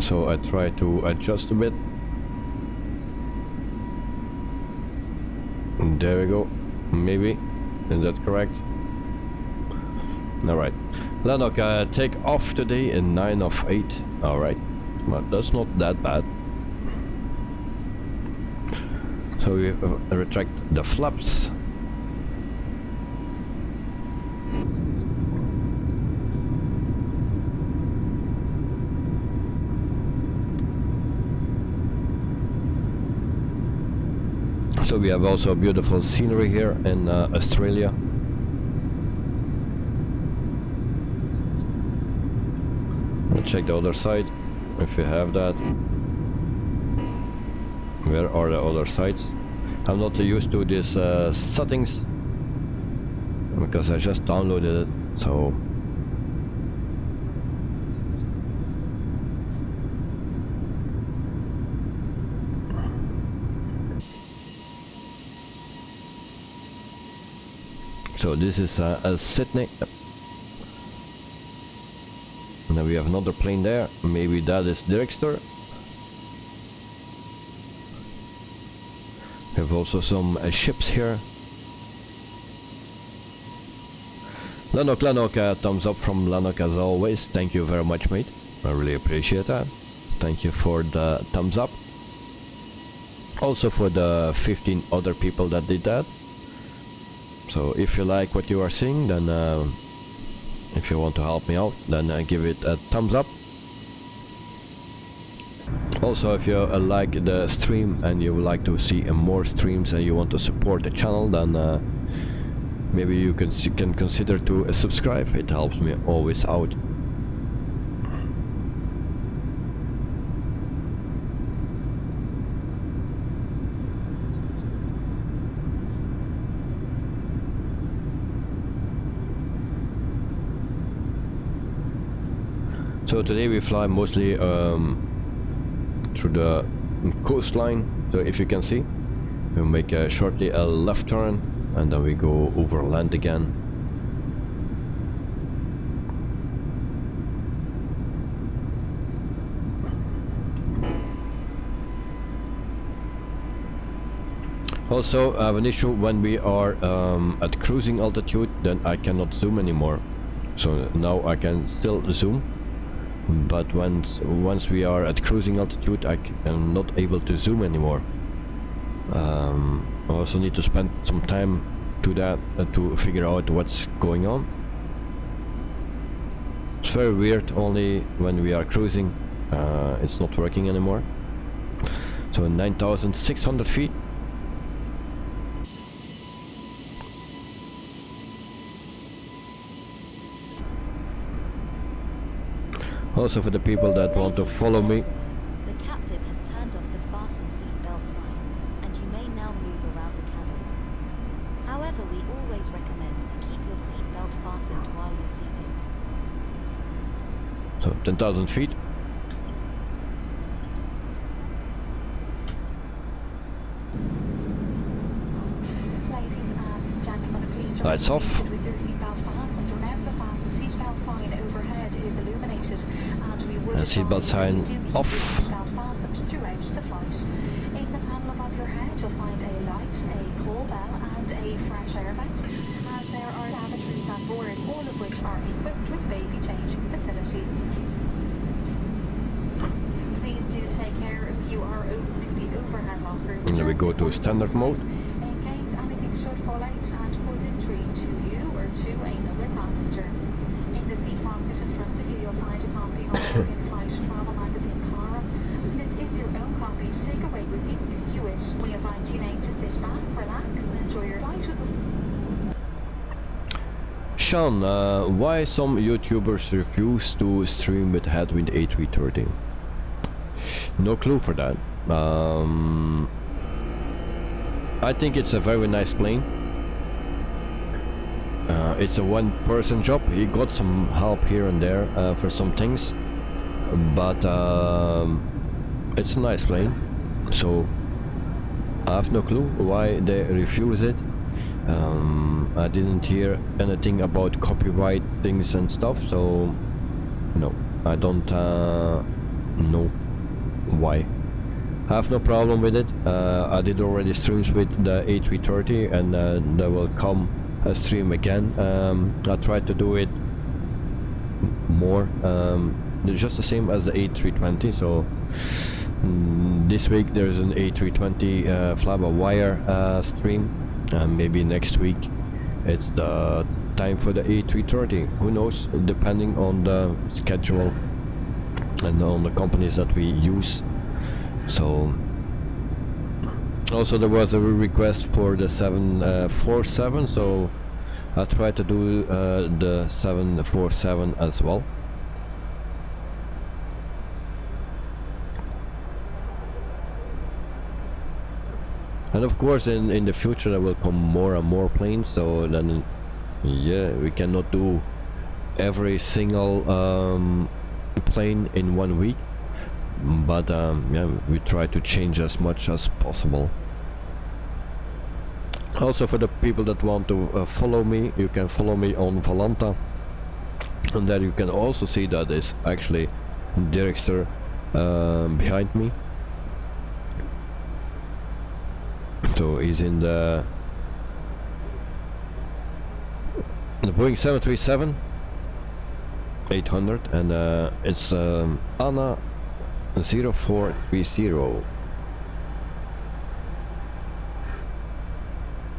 So I try to adjust a bit. And there we go. Maybe. Is that correct? Alright. Lanok, take off today in 9 of 8. Alright. But that's not that bad. So we retract the flaps. So we have also beautiful scenery here in Australia. Let's check the other side, if we have that. Where are the other sides? I'm not used to these settings because I just downloaded it, so this is Sydney. And then we have another plane there. Maybe that is Director. We have also some ships here. Lanok, thumbs up from Lanok as always. Thank you very much, mate. I really appreciate that. Thank you for the thumbs up. Also for the 15 other people that did that. So if you like what you are seeing, then if you want to help me out, then give it a thumbs up. Also, if you like the stream and you would like to see more streams and you want to support the channel, then maybe you can consider to subscribe. It helps me always out. So today we fly mostly through the coastline. So if you can see, we make shortly a left turn and then we go over land again. Also, I have an issue when we are at cruising altitude, then I cannot zoom anymore. So now I can still zoom. But once we are at cruising altitude, I am not able to zoom anymore. I also need to spend some time to that to figure out what's going on. It's very weird. Only when we are cruising, it's not working anymore. So 9,600 feet. Also for the people that want to follow me. The captain has turned off the fasten seat belt sign, and you may now move around the cabin. However, we always recommend to keep your seat belt fastened while you're seated. So 10,000 feet. Ladies and gentlemen, please Lights off. with your seatbelt fastened. Remember, the fasten seatbelt sign overhead is illuminated, and we would And seatbelt advise sign you to keep off. your seatbelt fastened throughout the flight. In the panel above your head, you'll find a light, a call bell, and a fresh air vent. And there are lavatories on board, all of which are equipped with baby changing facilities. Please do take care if you are opening the overhead lockers. And then we go to standard mode. In case anything should fall out and cause injury to you or to another passenger. In the seat pocket in front of you, you'll find a copy of our in-flight travel magazine, Clara. This is your own copy to take away with you if you wish. We invite you now to sit back, relax, and enjoy your flight with us. Sean, why some YouTubers refuse to stream with Headwind A330? No clue for that. I think it's a very nice plane. It's a one-person job. He got some help here and there for some things, but it's a nice plane. So I have no clue why they refuse it. I didn't hear anything about copyright things and stuff, so no, I don't know why. I have no problem with it. I did already streams with the A330, and there will come a stream again. I tried to do it more, just the same as the A320. So this week there's an A320 fly-by-wire stream, and maybe next week it's the time for the A330. Who knows, depending on the schedule and on the companies that we use. So also there was a request for the 747, so I tried to do the 747 as well. And of course in the future there will come more and more planes, so then yeah, we cannot do every single plane in 1 week, but yeah, we try to change as much as possible. Also, for the people that want to follow me, you can follow me on Valanta, and there you can also see that is actually Dirkster behind me. So he's in the Boeing 737-800, and it's ANA 0430,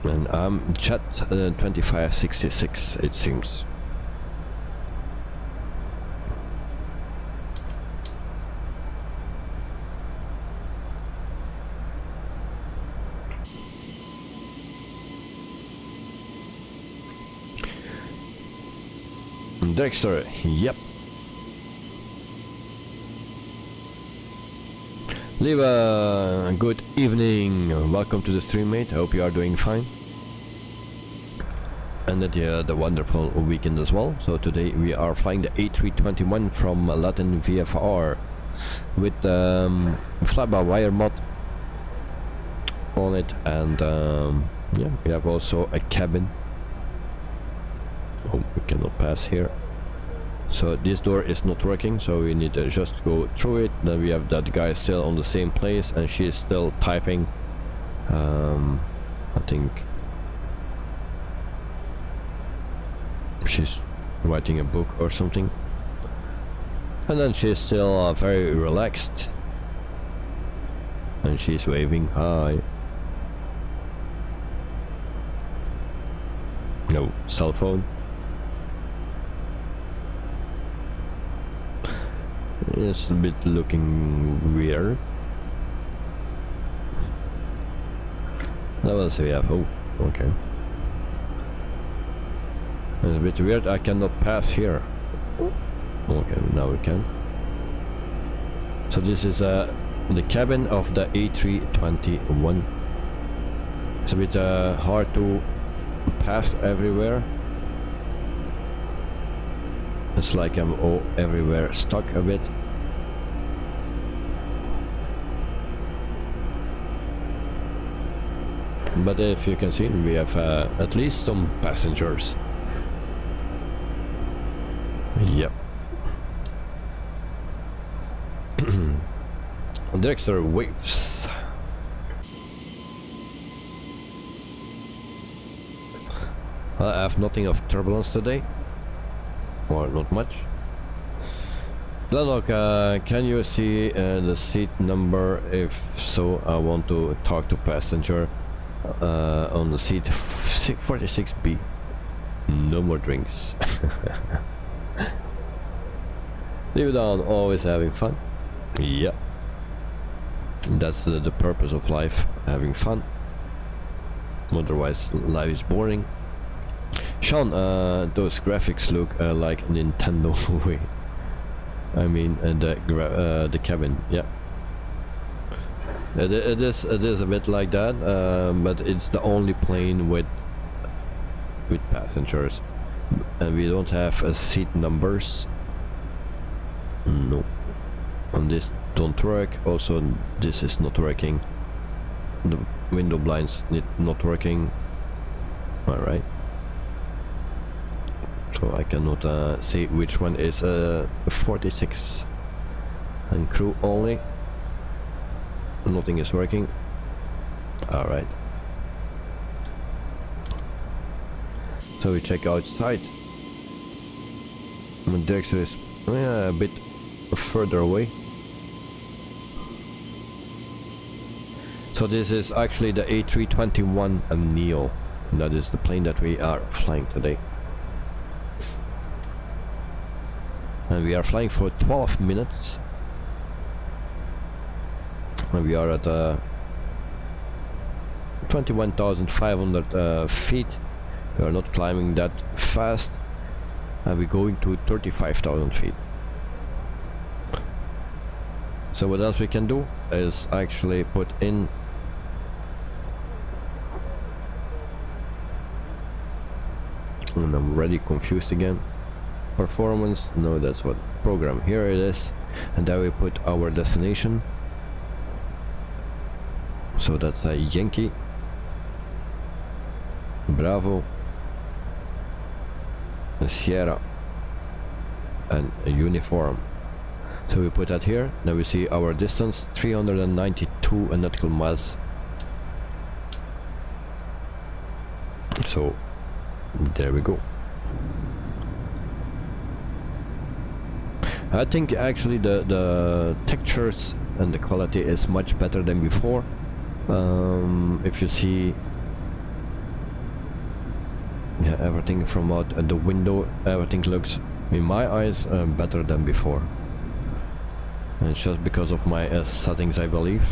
and I'm Chat 2566, it seems. Dexter, yep. Liva, good evening. Welcome to the stream, mate. I hope you are doing fine. And that you had a wonderful weekend as well. So today we are flying the A321 from LatinVFR with fly-by-wire mod on it, and yeah, we have also a cabin. Oh, we cannot pass here. So this door is not working, so we need to just go through it. Then we have that guy still on the same place, and she is still typing. I think she's writing a book or something. And then she's still very relaxed, and she's waving hi. No cell phone. It's a bit looking weird. Now let's see, oh, okay. It's a bit weird, I cannot pass here. Okay, now we can. So this is the cabin of the A321. It's a bit hard to pass everywhere. It's like I'm everywhere stuck a bit. But if you can see, we have at least some passengers. Yep. Dexter waves. I have nothing of turbulence today, or not much. Look, can you see the seat number? If so, I want to talk to passenger on the seat 46B. No more drinks. Leave it on, always having fun. Yeah. That's the purpose of life, having fun. Otherwise, life is boring. Sean, those graphics look like Nintendo way. I mean, the cabin, yeah. It is a bit like that, but it's the only plane with passengers, and we don't have seat numbers. No, and this don't work. Also, this is not working. The window blinds not working. All right. So I cannot see which one is 46 and crew only. Nothing is working. All right. So we check outside. Dexter is a bit further away. So this is actually the A321 Neo. That is the plane that we are flying today. And we are flying for 12 minutes. And we are at 21,500 feet. We are not climbing that fast. And we're going to 35,000 feet. So what else we can do is actually put in and I'm already confused again. Performance, no, that's what program. Here it is, and there we put our destination. So that's a Yankee, Bravo, a Sierra, and a uniform. So we put that here. Now we see our distance, 392 nautical miles. So there we go. I think actually the textures and the quality is much better than before. If you see, yeah, everything from out the window, everything looks, in my eyes, better than before. And it's just because of my settings, I believe.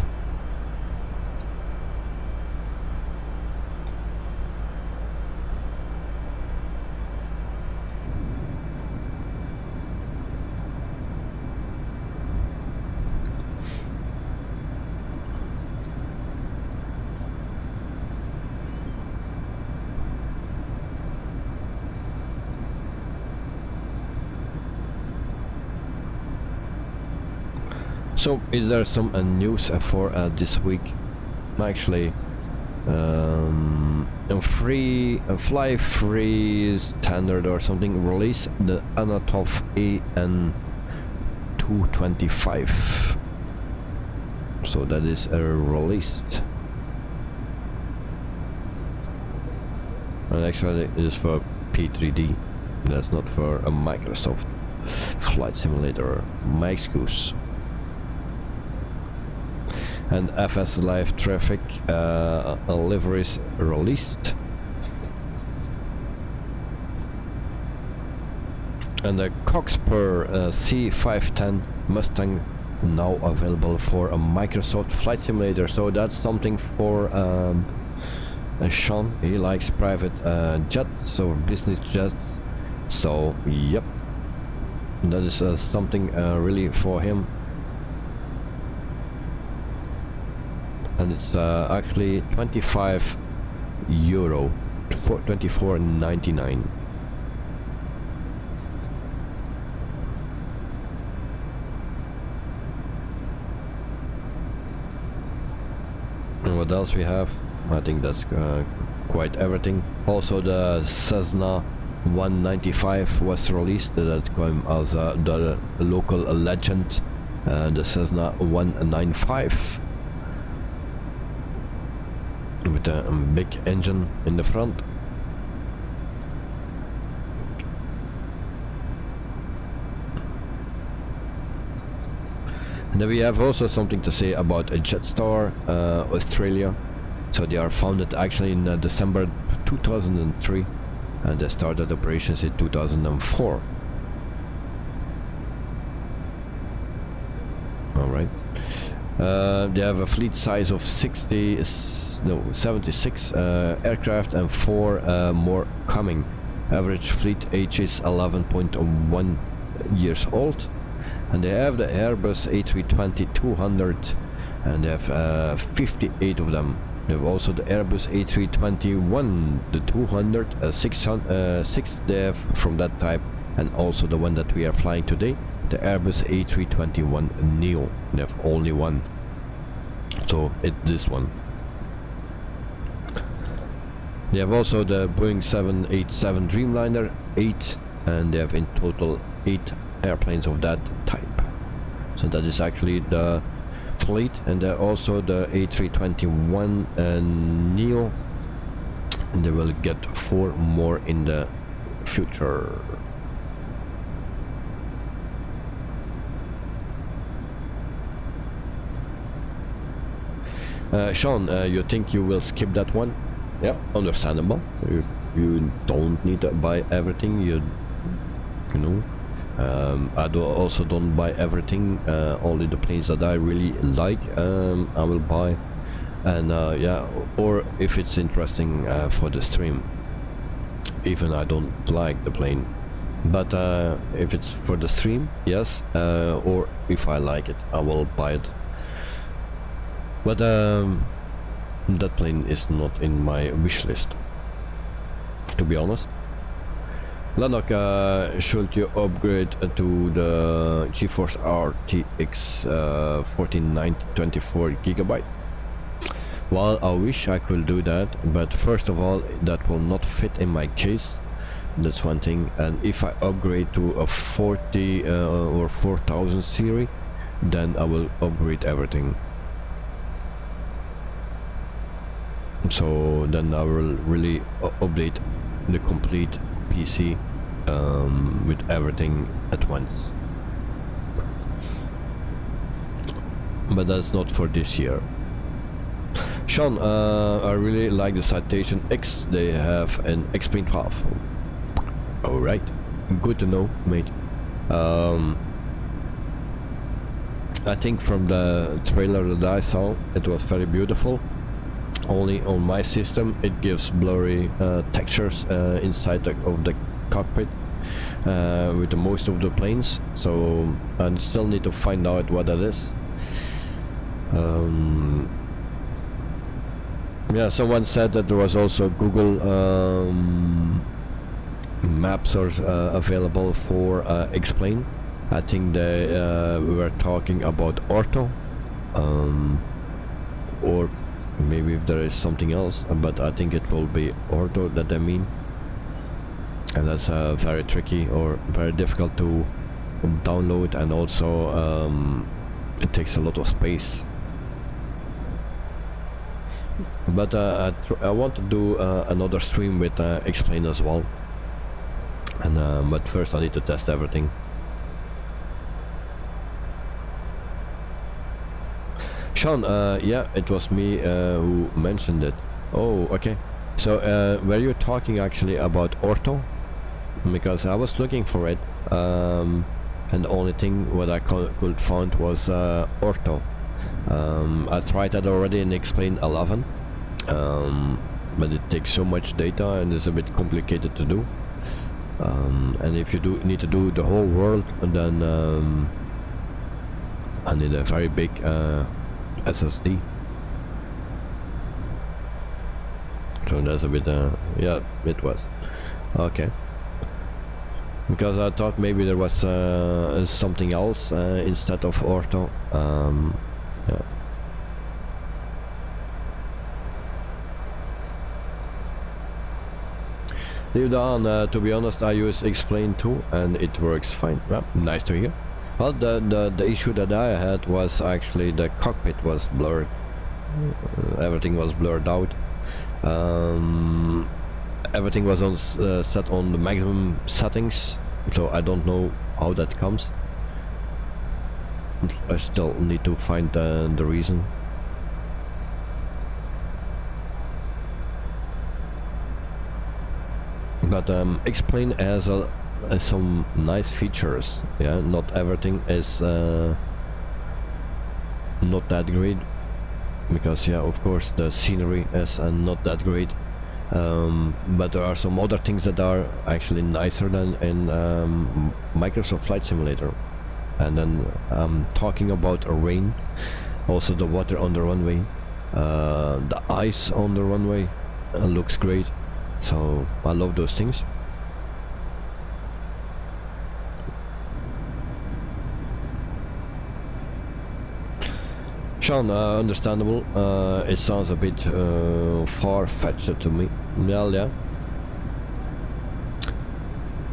So, is there some news for this week? Actually, Fly Free Standard or something released the Anatov AN225. So that is released. And actually it is for P3D. That's not for a Microsoft Flight Simulator. My excuse. And FS Live Traffic liveries released. And the Coxper C510 Mustang now available for a Microsoft Flight Simulator. So that's something for Sean. He likes private jets or business jets. So yep, that is something really for him. And it's actually €25 for 24.99. And what else we have? I think that's quite everything. Also the Cessna 195 was released. That came as the local legend. The Cessna 195 with a big engine in the front. And then we have also something to say about Jetstar Australia. So they are founded actually in December 2003 and they started operations in 2004. Alright. They have a fleet size of 76 aircraft and 4 more coming. Average fleet age is 11.1 years old. And they have the Airbus A320-200 and they have 58 of them. They have also the Airbus A321, the 200, 6 they have from that type, and also the one that we are flying today, the Airbus A321 Neo. They have only one, so it's this one. They have also the Boeing 787 Dreamliner 8, and they have in total 8 airplanes of that type. So that is actually the fleet. And also the A321 Neo, and they will get 4 more in the future. Sean, you think you will skip that one? Yeah, understandable. You don't need to buy everything. You know. I also don't buy everything, only the planes that I really like I will buy, and yeah, or if it's interesting for the stream, even I don't like the plane, but if it's for the stream, yes, or if I like it, I will buy it, but that plane is not in my wish list, to be honest. Lanok, should you upgrade to the GeForce RTX 4924 GB? Well, I wish I could do that, but first of all, that will not fit in my case. That's one thing. And if I upgrade to a 40 or 4000 series, then I will upgrade everything. So then I will really update the complete PC with everything at once, but that's not for this year. Sean, I really like the Citation X. They have an X-Plane 12. Alright, good to know, mate. I think from the trailer that I saw, it was very beautiful. Only on my system it gives blurry textures inside of the cockpit with the most of the planes, so I still need to find out what that is. Yeah, someone said that there was also Google Maps are available for X-Plane. I think they were talking about ortho, or maybe if there is something else, but I think it will be ortho that I mean, and that's very tricky or very difficult to download, and also it takes a lot of space. But I want to do another stream with X-Plane as well, and but first I need to test everything. Sean, yeah, it was me who mentioned it. Oh, okay. So were you talking actually about ortho? Because I was looking for it, and the only thing what I could find was ortho. I tried that already in X-Plane 11, but it takes so much data and it's a bit complicated to do. And if you need to do the whole world, then I need a very big SSD. So that's a bit yeah, it was okay, because I thought maybe there was something else instead of ortho. Yeah. Leave on. To be honest, I use Explain too, and it works fine. Well, nice to hear. Well, the issue that I had was actually the cockpit was blurred. Everything was blurred out. Everything was on set on the maximum settings, so I don't know how that comes. I still need to find the reason. But Explain has some nice features. Yeah, not everything is not that great, because yeah, of course the scenery is not that great. But there are some other things that are actually nicer than in Microsoft Flight Simulator. And then talking about rain, also the water on the runway, the ice on the runway looks great. So I love those things. Sean, understandable. It sounds a bit far-fetched to me. Well, yeah.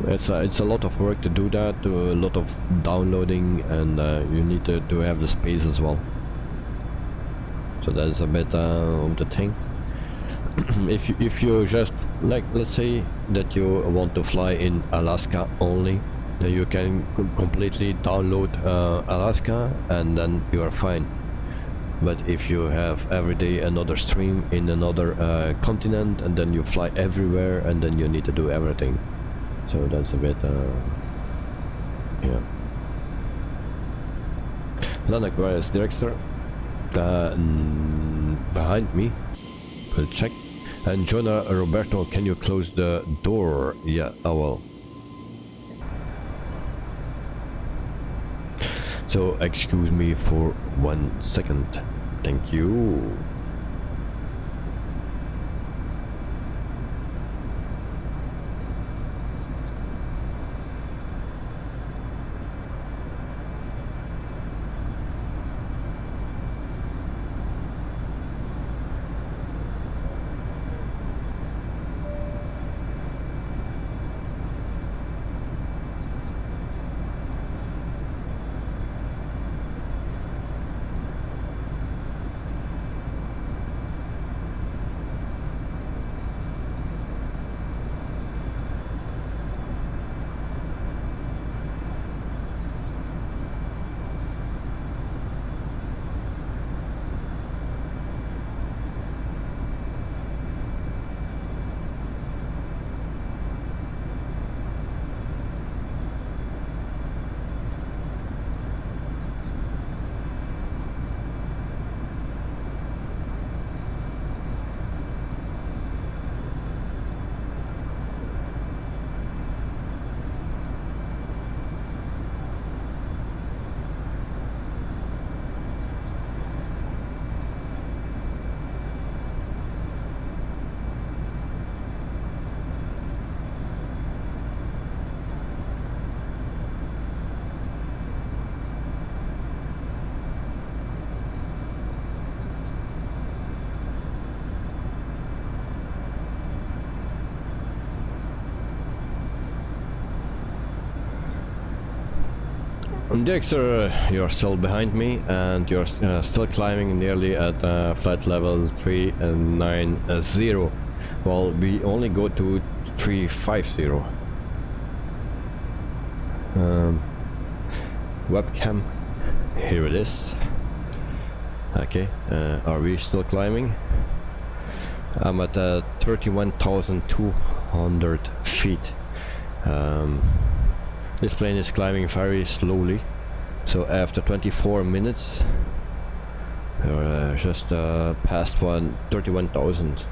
It's a lot of work to do that, a lot of downloading, and you need to have the space as well. So that's a bit of the thing. if you just, like, let's say that you want to fly in Alaska only, then you can completely download Alaska and then you are fine. But if you have every day another stream in another continent, and then you fly everywhere, and then you need to do everything. So that's a bit, yeah. Lanak, where is Director? Behind me. We'll check. And Jonah Roberto, can you close the door? Yeah, I will. So excuse me for 1 second. Thank you. Dexter, you're still behind me, and you're still climbing nearly at flight level 390. Well, we only go to 350. Webcam, here it is. Okay, are we still climbing? I'm at 31,200 feet. This plane is climbing very slowly, so after 24 minutes we're just past 31,000.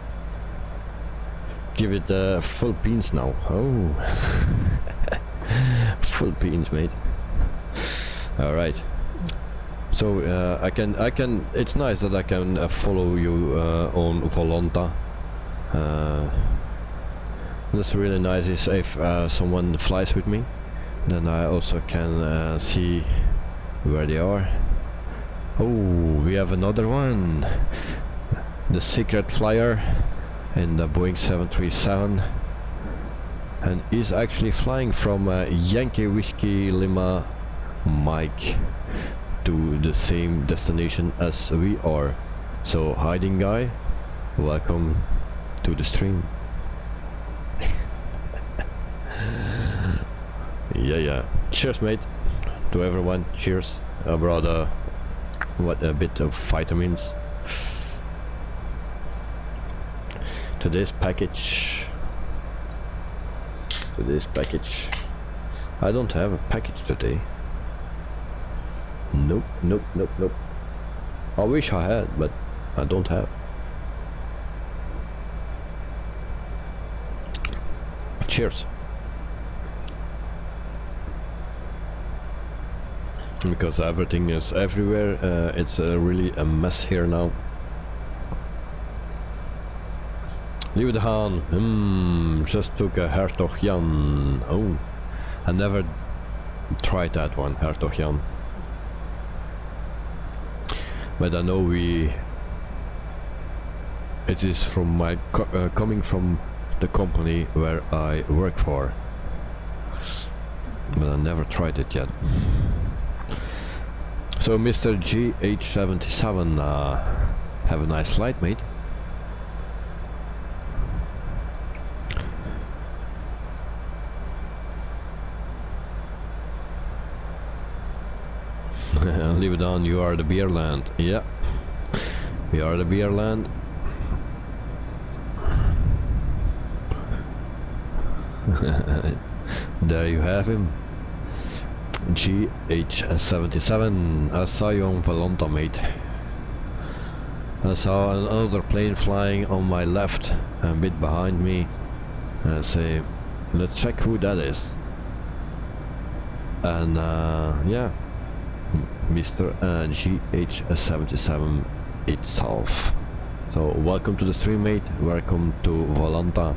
Give it full beans now. Oh, full beans, mate. All right. So I can. It's nice that I can follow you on Volanta. That's really nice. Is if someone flies with me, then I also can see where they are. Oh, we have another one. The secret flyer in the Boeing 737. and is actually flying from Yankee Whiskey Lima Mike to the same destination as we are. So hiding guy, welcome to the stream. Yeah. Cheers, mate, to everyone. Cheers. I brought a bit of vitamins. Today's package. I don't have a package today. Nope. I wish I had, but I don't have. Cheers. Because everything is everywhere, it's really a mess here now. Leave the hand. Just took a Hertog Jan. Oh, I never tried that one, Hertog Jan. But I know it is from my coming from the company where I work for. But I never tried it yet. So Mr. GH77, have a nice flight, mate. Leave it on, you are the beer land. Yeah, we are the beer land. There you have him. GH77. I saw you on Volanta, mate. I saw another plane flying on my left, a bit behind me. I say, let's check who that is. And yeah, Mr. GH77 itself. So welcome to the stream, mate. Welcome to Volanta.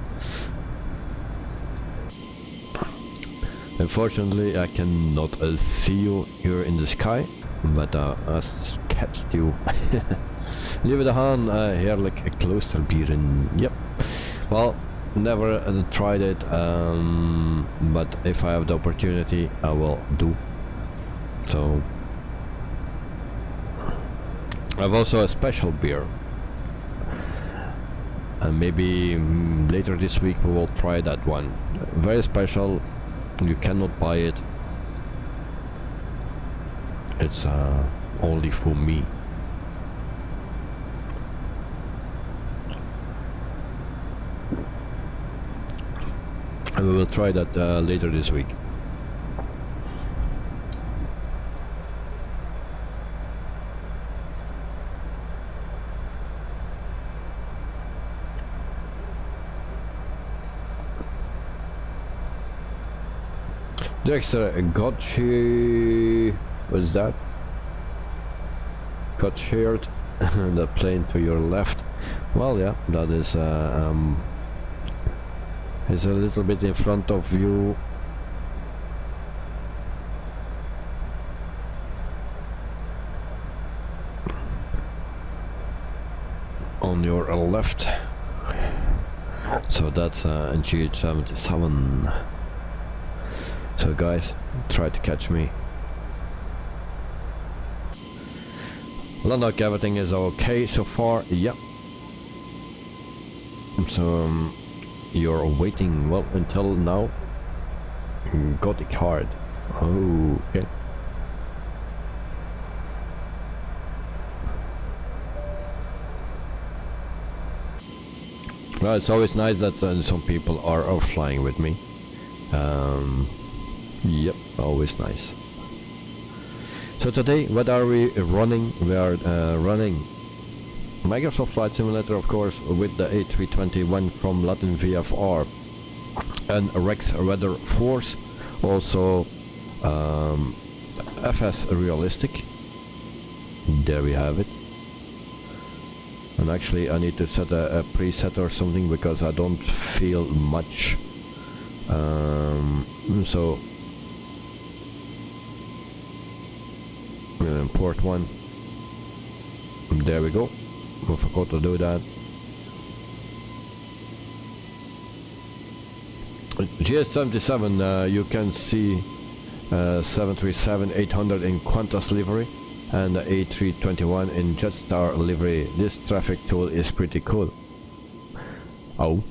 Unfortunately, I cannot see you here in the sky, but I catched you. Leave it on heerlijk kloosterbieren. Yep. Well, never tried it, but if I have the opportunity, I will do. So, I have also a special beer, and maybe later this week we will try that one. Very special. You cannot buy it. It's only for me. And we will try that later this week. Dexter, Gotchi, what is that? Got shared. The plane to your left. Well, yeah, that is a little bit in front of you. On your left. So that's GH77. So guys, try to catch me. Look, everything is okay so far. Yeah. So you're waiting, well, until now. Got the card. Oh, okay. Well, it's always nice that some people are flying with me. Yep, always nice. So today, what are we running? We are running Microsoft Flight Simulator, of course, with the A321 from LatinVFR and Rex Weather Force, also FS Realistic. There we have it. And actually I need to set a preset or something because I don't feel much. So port 1. There we go. I forgot to do that. GS77, you can see 737-800 in Qantas livery and the A321 in Jetstar livery. This traffic tool is pretty cool. Oh.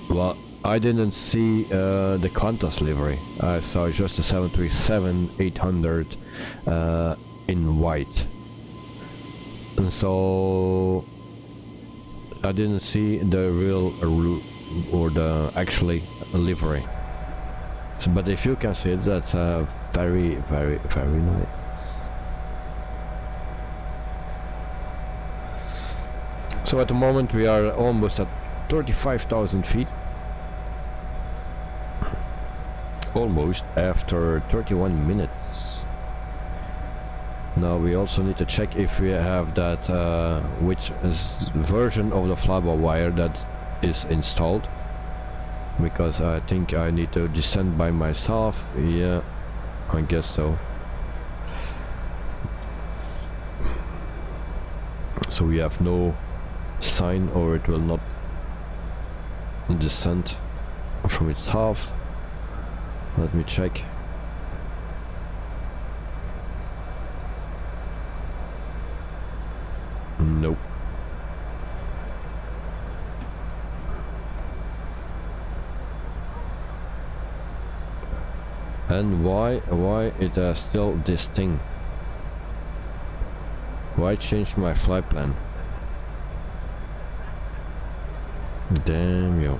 Well, I didn't see the Qantas livery. I saw just the 737-800 in white. And so I didn't see the real or the actually livery. So, but if you can see it, that's very, very, very nice. So at the moment we are almost at 35,000 feet. Almost after 31 minutes. Now we also need to check if we have that which is version of the fly-by-wire that is installed, because I think I need to descend by myself. Yeah, I guess so. So we have no sign, or it will not descend from itself. Let me check. Nope. And why it still this thing? Why change my flight plan? Damn you.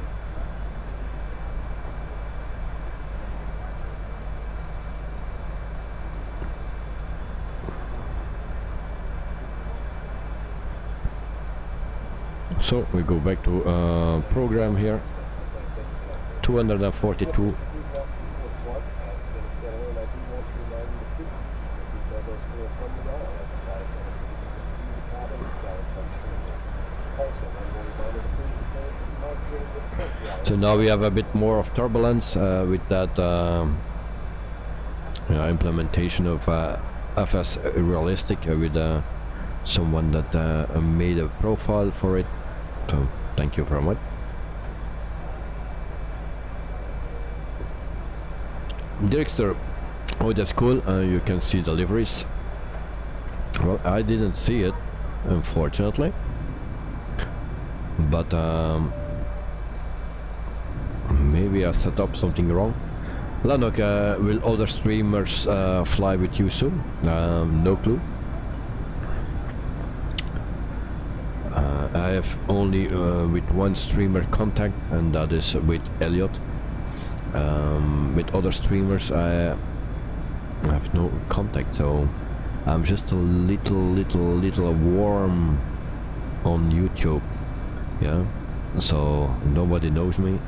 So we go back to program here. 242. So now we have a bit more of turbulence with that implementation of FS realistic with someone that made a profile for it. So thank you very much. Director, oh that's cool. You can see the liveries. Well, I didn't see it, unfortunately, but maybe I set up something wrong. Lanok, will other streamers fly with you soon? No clue. I have only with one streamer contact, and that is with Elliot. With other streamers I have no contact, so I'm just a little worm on YouTube, yeah, so nobody knows me.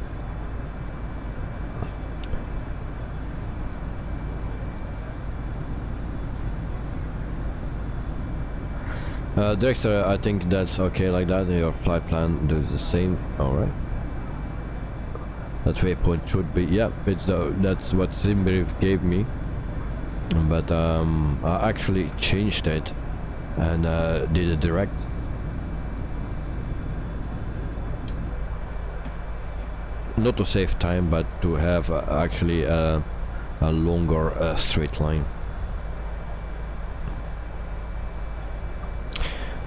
Dexter, I think that's okay like that. Your flight plan does the same. Alright. That waypoint should be, yeah, it's that's what Zimbri gave me. But I actually changed it and did it direct. Not to save time, but to have actually a longer straight line.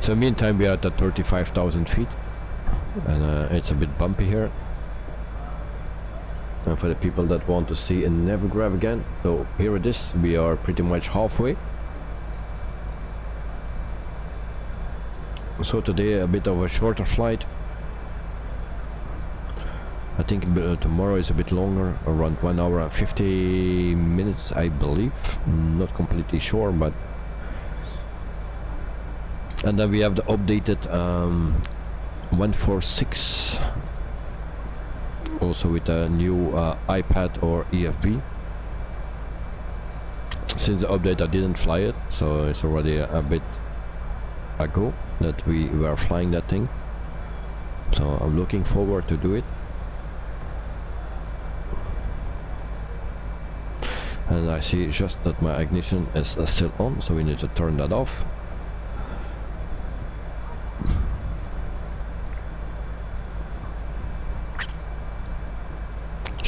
So meantime we are at 35,000 feet, and it's a bit bumpy here. And for the people that want to see and never grab again, so here it is. We are pretty much halfway. So today a bit of a shorter flight. I think tomorrow is a bit longer, around 1 hour and 50 minutes I believe. Not completely sure, but. And then we have the updated 146, also with a new iPad or EFB. Since the update I didn't fly it, so it's already a bit ago that we were flying that thing. So I'm looking forward to do it. And I see just that my ignition is still on, so we need to turn that off.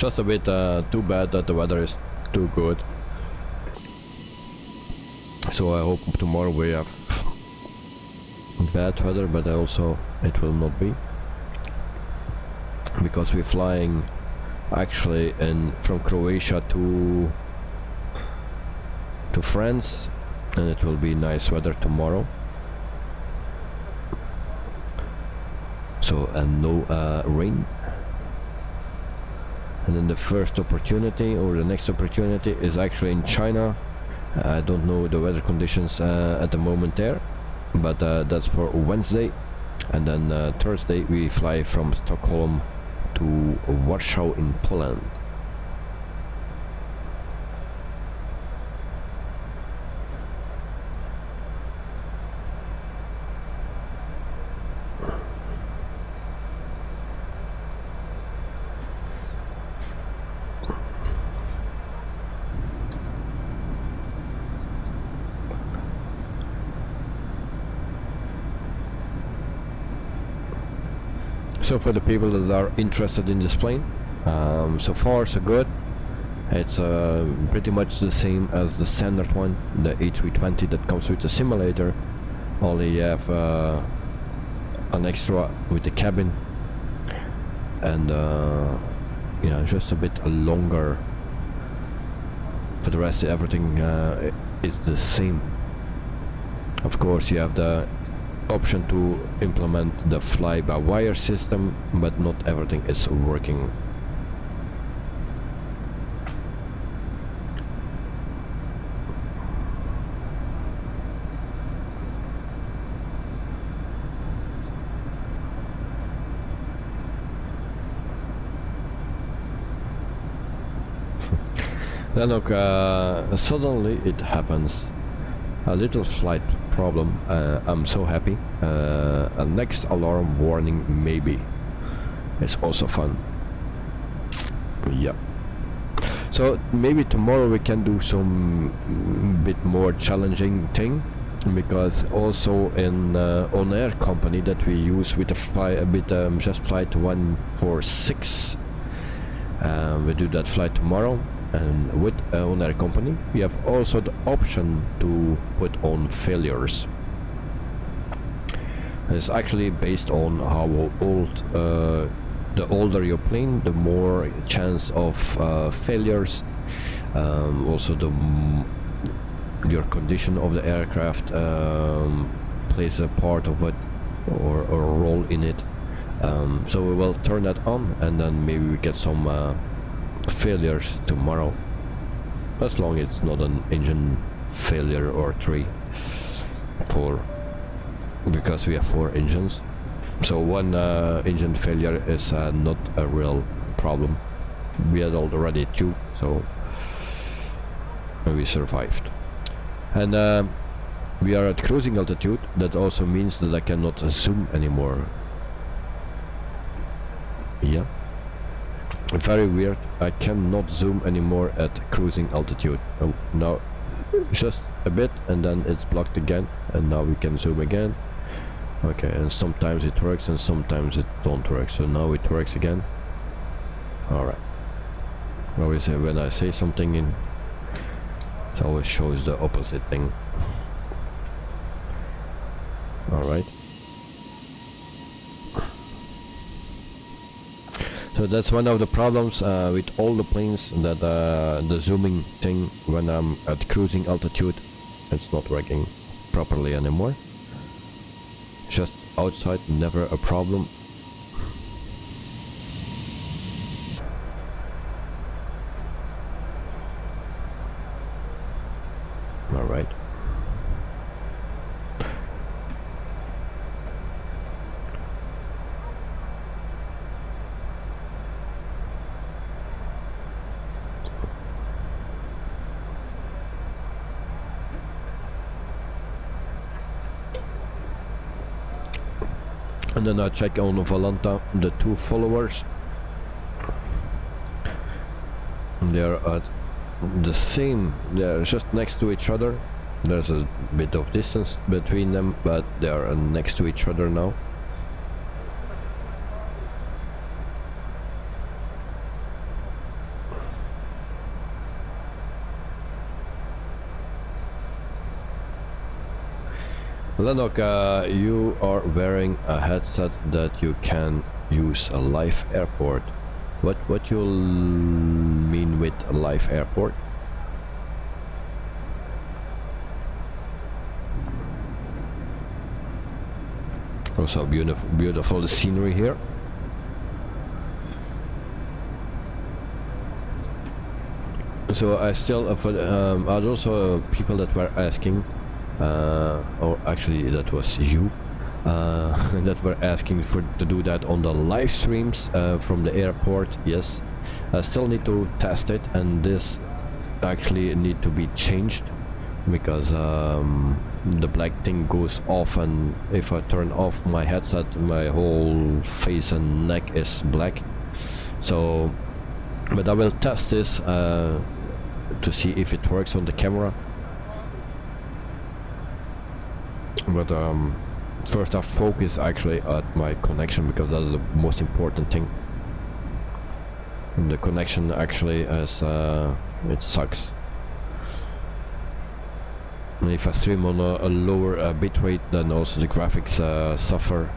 Just a bit too bad that the weather is too good. So I hope tomorrow we have bad weather, but also it will not be, because we're flying actually from Croatia to France, and it will be nice weather tomorrow. So, and no rain. And then the first opportunity, or the next opportunity, is actually in China. I don't know the weather conditions at the moment there, but that's for Wednesday. And then Thursday we fly from Stockholm to Warsaw in Poland. So for the people that are interested in this plane, so far so good. It's pretty much the same as the standard one, the A320 that comes with the simulator. Only you have an extra with the cabin, and yeah, just a bit longer. For the rest, everything is the same. Of course, you have the option to implement the fly-by-wire system, but not everything is working. Then look, suddenly it happens. A little flight problem. I'm so happy. A next alarm warning maybe. It's also fun. Yeah. So maybe tomorrow we can do some bit more challenging thing, because also in on air company that we use with the fly a bit just flight 146. We do that flight tomorrow. And with on air company we have also the option to put on failures. And it's actually based on how old, the older your plane, the more chance of failures. Also your condition of the aircraft plays a part of it, or a role in it. So we will turn that on, and then maybe we get some failures tomorrow, as long as it's not an engine failure or 4, because we have 4 engines. So one engine failure is not a real problem. We had already 2, so we survived. And we are at cruising altitude. That also means that I cannot zoom anymore. Yeah, very weird. I cannot zoom anymore at cruising altitude. Oh, now just a bit, and then it's blocked again, and now we can zoom again. Okay, and sometimes it works and sometimes it don't work. So now it works again. Alright. Always when I say something in, it always shows the opposite thing. Alright. So that's one of the problems with all the planes, that the zooming thing when I'm at cruising altitude, it's not working properly anymore. Just outside, never a problem. All right. And then I check on Volanta the 2 followers. They're at the same, they're just next to each other. There's a bit of distance between them, but they are next to each other now. Lenok, you are wearing a headset that you can use a live airport. What you mean with a live airport? Also beautiful scenery here. So I still are also people that were asking, or actually that was you, that were asking to do that on the live streams from the airport. Yes, I still need to test it, and this actually need to be changed because the black thing goes off, and if I turn off my headset, my whole face and neck is black. So, but I will test this to see if it works on the camera. But first I focus actually at my connection, because that's the most important thing. And the connection actually is it sucks. And if I stream on a lower bitrate, then also the graphics suffer,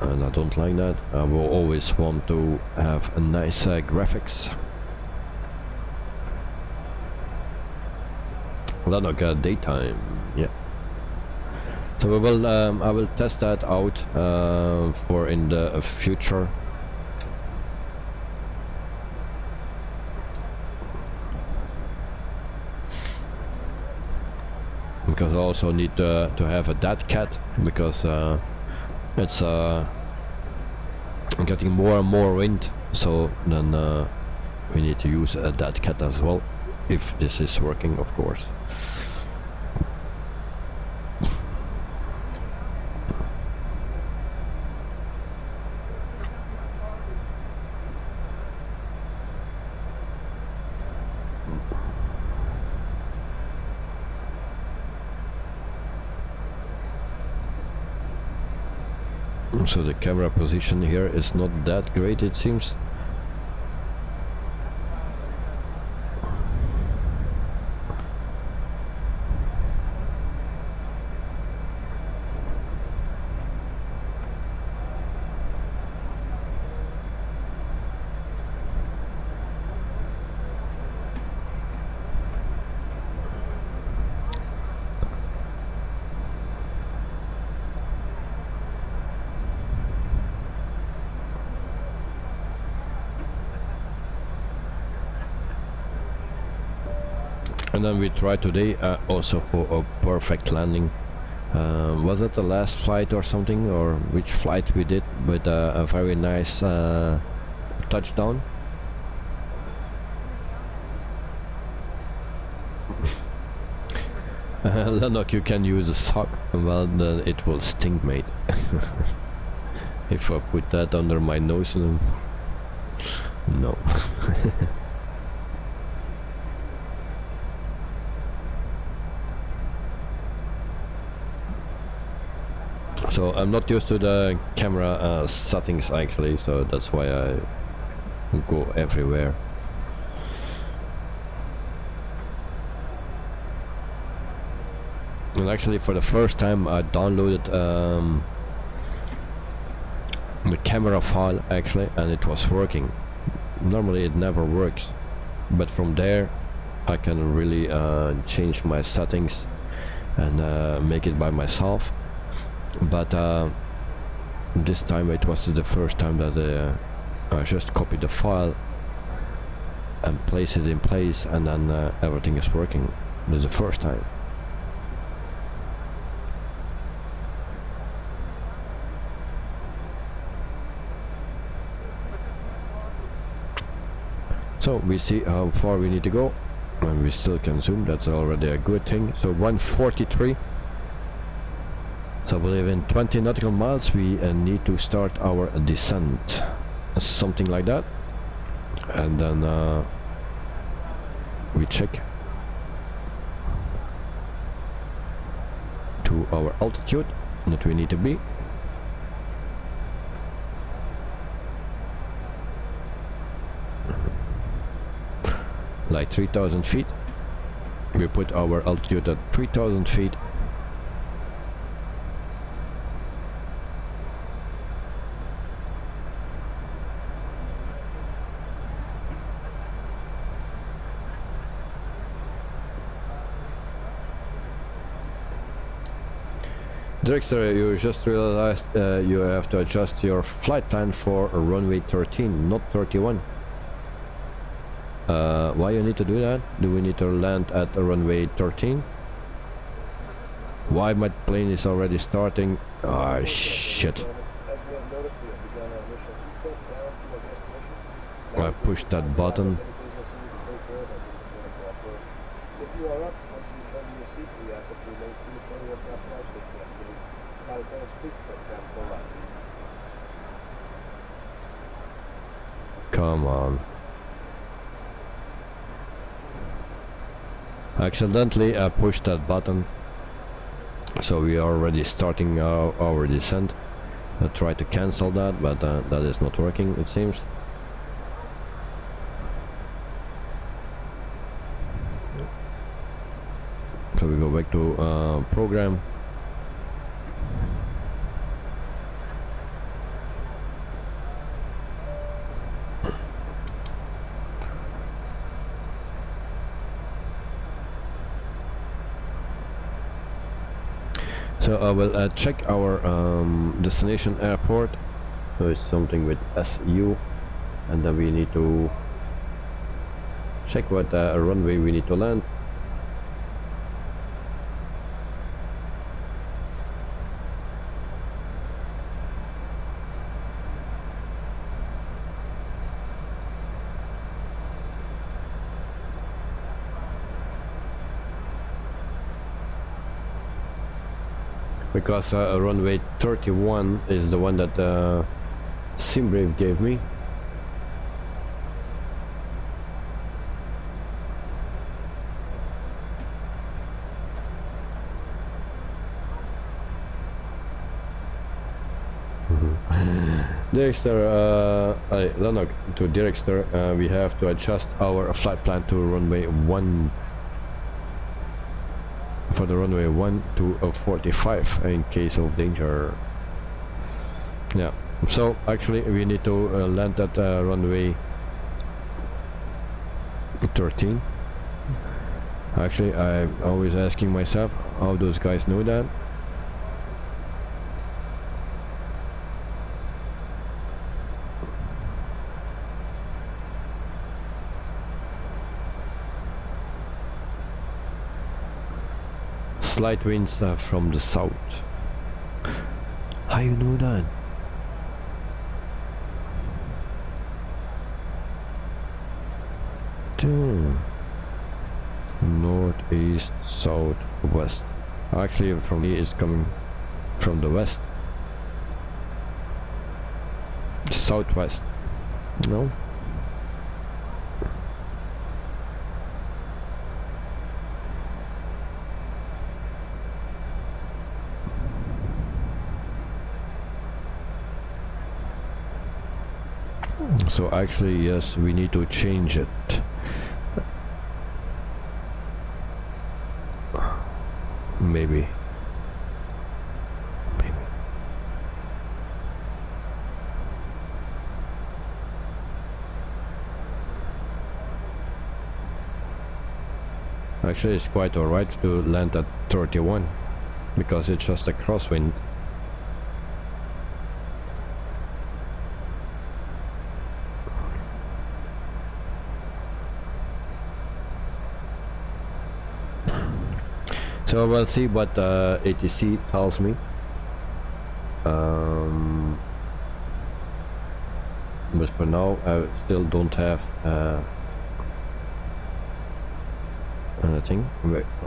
and I don't like that. I will always want to have a nice graphics. Then I got daytime, yeah. So we will, I will test that out for in the future. Because I also need to have a dead cat, because it's getting more and more wind, so then we need to use a dead cat as well, if this is working, of course. So the camera position here is not that great, it seems. And then we tried today also for a perfect landing. Was it the last flight or something, or which flight we did, with a very nice touchdown? Lennox, you can use a sock. Well, then it will stink, mate. If I put that under my nose, no. So I'm not used to the camera settings actually, so that's why I go everywhere. And actually for the first time I downloaded the camera file actually, and it was working. Normally it never works, but from there I can really change my settings and make it by myself. But this time it was the first time that I just copied the file and place it in place, and then everything is working. This is the first time. So we see how far we need to go, and we still can zoom. That's already a good thing. So 143. So I believe in 20 nautical miles we need to start our descent, something like that, and then we check to our altitude that we need to be. Like 3,000 feet. We put our altitude at 3,000 feet. Drixter, you just realized you have to adjust your flight plan for runway 13, not 31. Why you need to do that? Do we need to land at runway 13? Why my plane is already starting? Ah, shit. I pushed that button. If you are up, once you return to your seat, we ask that you remain seated for the aircraft life safety activity. Pilot plans please program full life. Come on. Accidentally I pushed that button, so we are already starting our descent. I tried to cancel that, but that is not working, it seems. So we go back to program. So I will check our destination airport. So it's something with SU, and then we need to check what runway we need to land. Because runway 31 is the one that Simbrave gave me. Director, Lanok, to Director, we have to adjust our flight plan to runway 1. For the runway 1 to 45 in case of danger. Yeah, so actually we need to land at runway 13. Actually, I'm always asking myself how those guys know that. Slight winds from the south. How you know that? North, east, south, west. Actually, from me is coming from the west. Southwest. No? So actually, yes, we need to change it. Maybe. Actually, it's quite alright to land at 31 because it's just a crosswind. So we'll see what ATC tells me. But for now, I still don't have anything.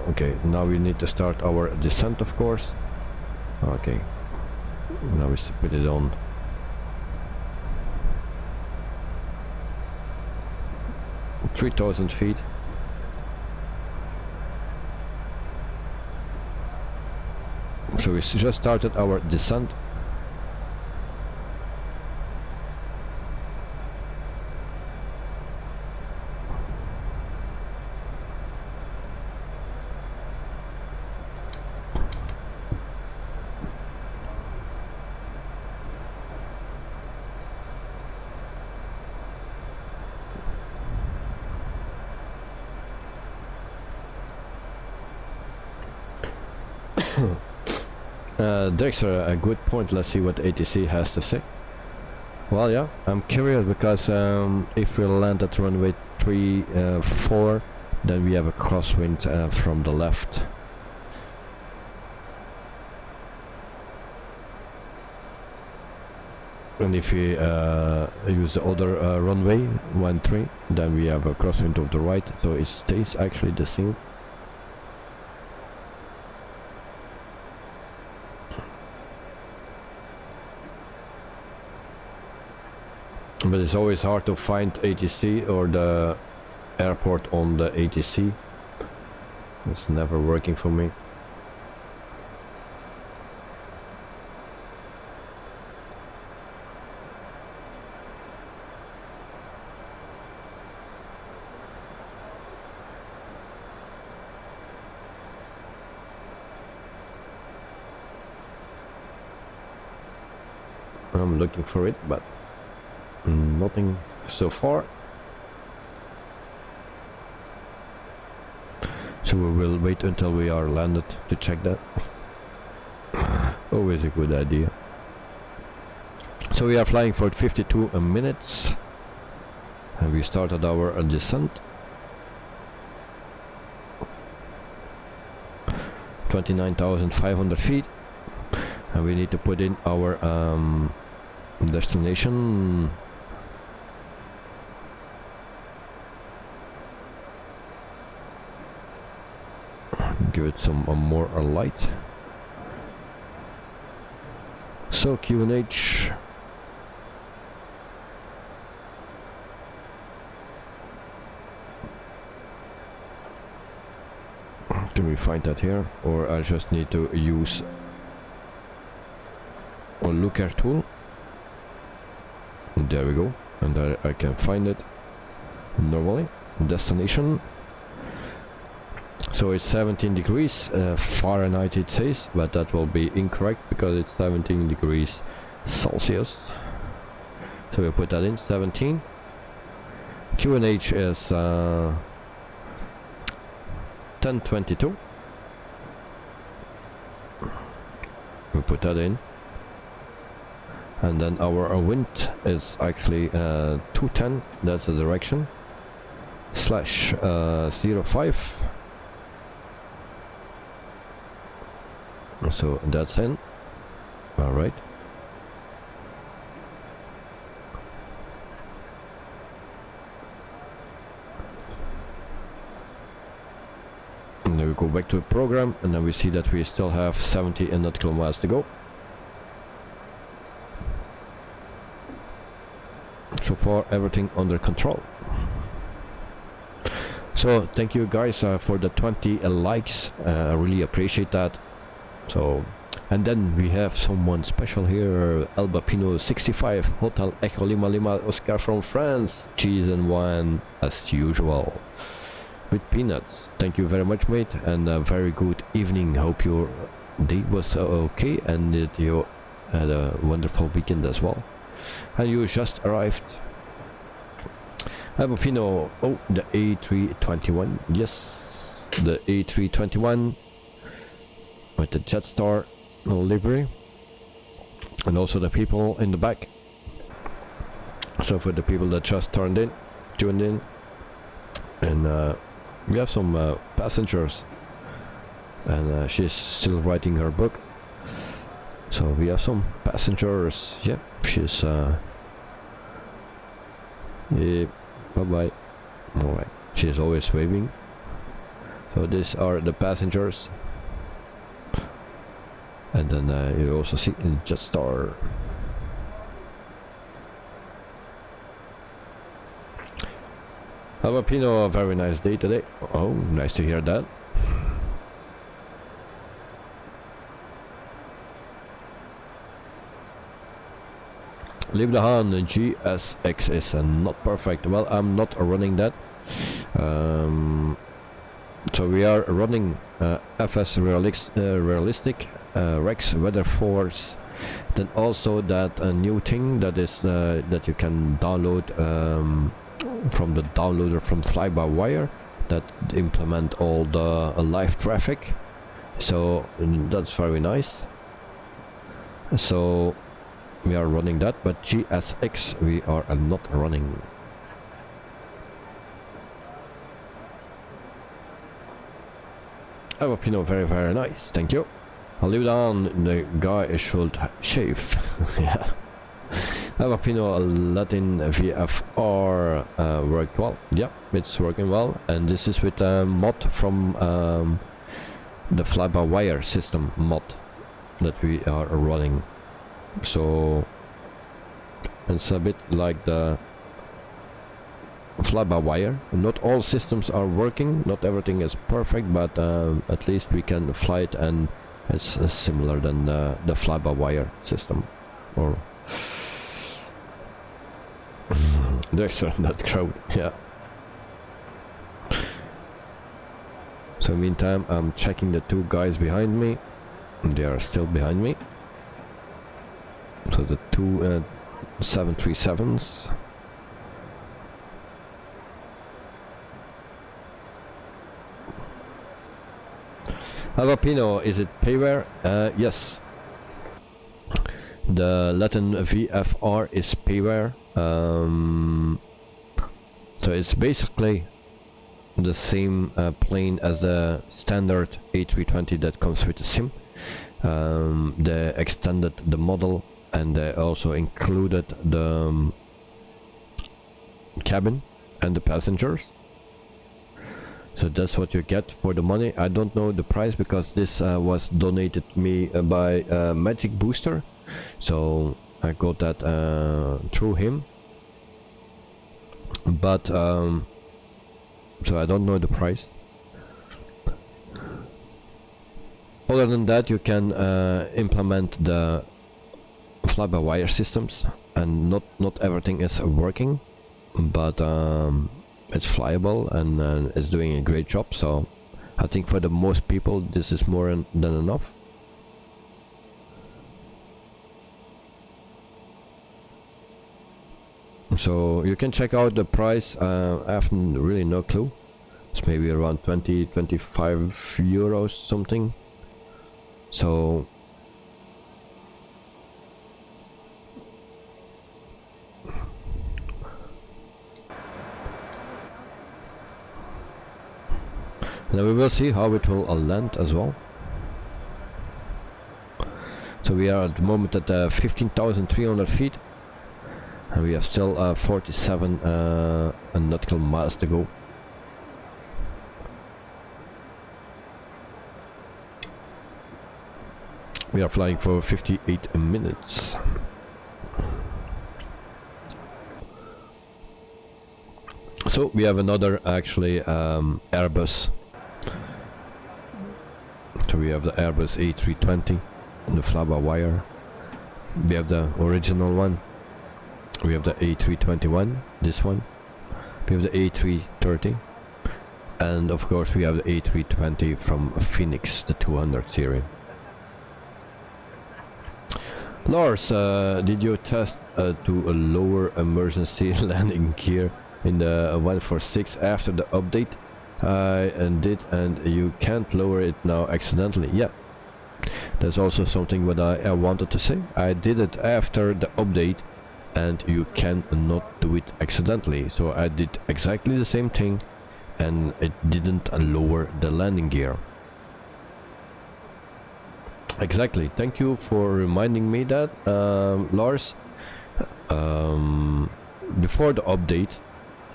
Okay, now we need to start our descent, of course. Okay, now we put it on. $3,000 feet. So we just started our descent. There's a good point. Let's see what ATC has to say. Well, yeah, I'm curious because if we land at runway 34, then we have a crosswind from the left. And if we use the other runway 13, then we have a crosswind of the right, so it stays actually the same. But it's always hard to find ATC or the airport on the ATC. It's never working for me. I'm looking for it, but nothing so far. So we will wait until we are landed to check that. Always a good idea. So we are flying for 52 minutes and we started our descent. 29,500 feet, and we need to put in our destination. Give it some more light. So QNH. Can we find that here, or I just need to use a looker tool? There we go, and I can find it normally. Destination. So it's 17 degrees Fahrenheit it says, but that will be incorrect because it's 17 degrees Celsius. So we put that in 17. QNH is 1022. We put that in. And then our wind is actually 210, that's the direction, slash 05. So that's in. Alright. And then we go back to the program, and then we see that we still have 70 nautical miles to go. So far everything under control. So thank you guys for the 20 likes. I really appreciate that. So, and then we have someone special here, Albapino65, Hotel Echo Lima Lima Oscar from France, cheese and wine as usual, with peanuts. Thank you very much, mate, and a very good evening. Hope your day was okay and that you had a wonderful weekend as well. And you just arrived. Albapino, oh, the A321, yes, the A321. With the Jetstar livery, and also the people in the back. So for the people that just tuned in, and we have some passengers, and she's still writing her book. So we have some passengers. Yeah, she's yeah, bye bye. All right, she's always waving. So these are the passengers. And then you also see in Jetstar. Albapino, a very nice day today. Oh, nice to hear that. Leave the Han GSX is not perfect. Well, I'm not running that. So we are running FS Realistic, Rex Weather Force, then also that new thing that is that you can download from the downloader from Fly-by-Wire, that implement all the live traffic. So that's very nice. so we are running that, but GSX we are not running. Oh, Pino, very nice, thank you. I'll leave down, the guy should shave. Yeah. Pino, LatinVFR worked well. Yeah, it's working well, and this is with a mod from the fly-by-wire system mod that we are running. So it's a bit like the fly-by-wire. Not all systems are working, not everything is perfect, but at least we can fly it, and it's similar than the fly-by-wire system. Or Dexter, that crowd, yeah. So meantime, I'm checking the two guys behind me. They are still behind me. So the two 737s. Avapino, is it payware? Yes. The LatinVFR is payware. So it's basically the same plane as the standard A320 that comes with the SIM. They extended the model, and they also included the cabin and the passengers. So that's what you get for the money. I don't know the price because this was donated me by Magic Booster, so I got that through him. But so I don't know the price. Other than that, you can implement the fly-by-wire systems, and not everything is working, but it's flyable, and it's doing a great job. So I think for the most people this is more than enough. So you can check out the price. I have really no clue. It's maybe around 20-25 euros something. So now we will see how it will land as well. So we are at the moment at 15,300 feet, and we have still 47 nautical miles to go. We are flying for 58 minutes. So we have another actually Airbus. So we have the Airbus A320, the fly-by-wire. We have the original one. We have the A321, this one. We have the A330. And of course we have the A320 from Phoenix, the 200 series. Lars, did you test to a lower emergency landing gear in the 146 after the update? And you can't lower it now accidentally. Yeah, that's also something what I wanted to say. I did it after the update, and you cannot do it accidentally. So I did exactly the same thing, and it didn't lower the landing gear. Exactly, thank you for reminding me that, Lars. Before the update,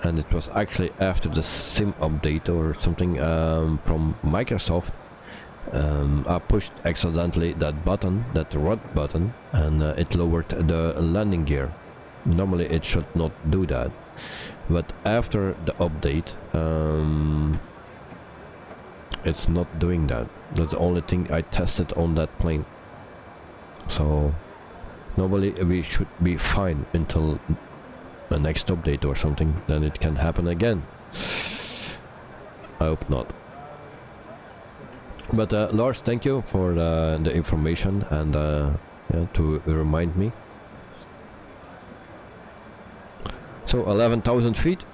and it was actually after the SIM update or something from Microsoft, I pushed accidentally that button, that red button, and it lowered the landing gear. Normally it should not do that, but after the update it's not doing that. That's the only thing I tested on that plane. So normally we should be fine until the next update or something, then it can happen again. I hope not. But Lars, thank you for the information, and yeah, to remind me. So 11,000 feet.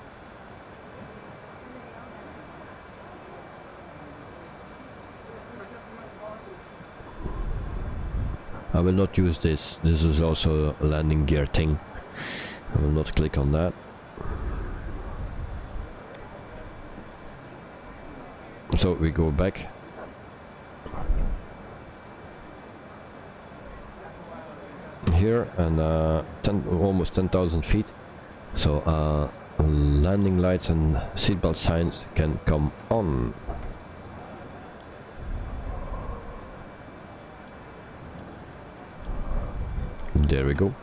will not use this. This is also a landing gear thing. I will not click on that. So we go back. Here and almost 10,000 feet. So landing lights and seatbelt signs can come on. There we go.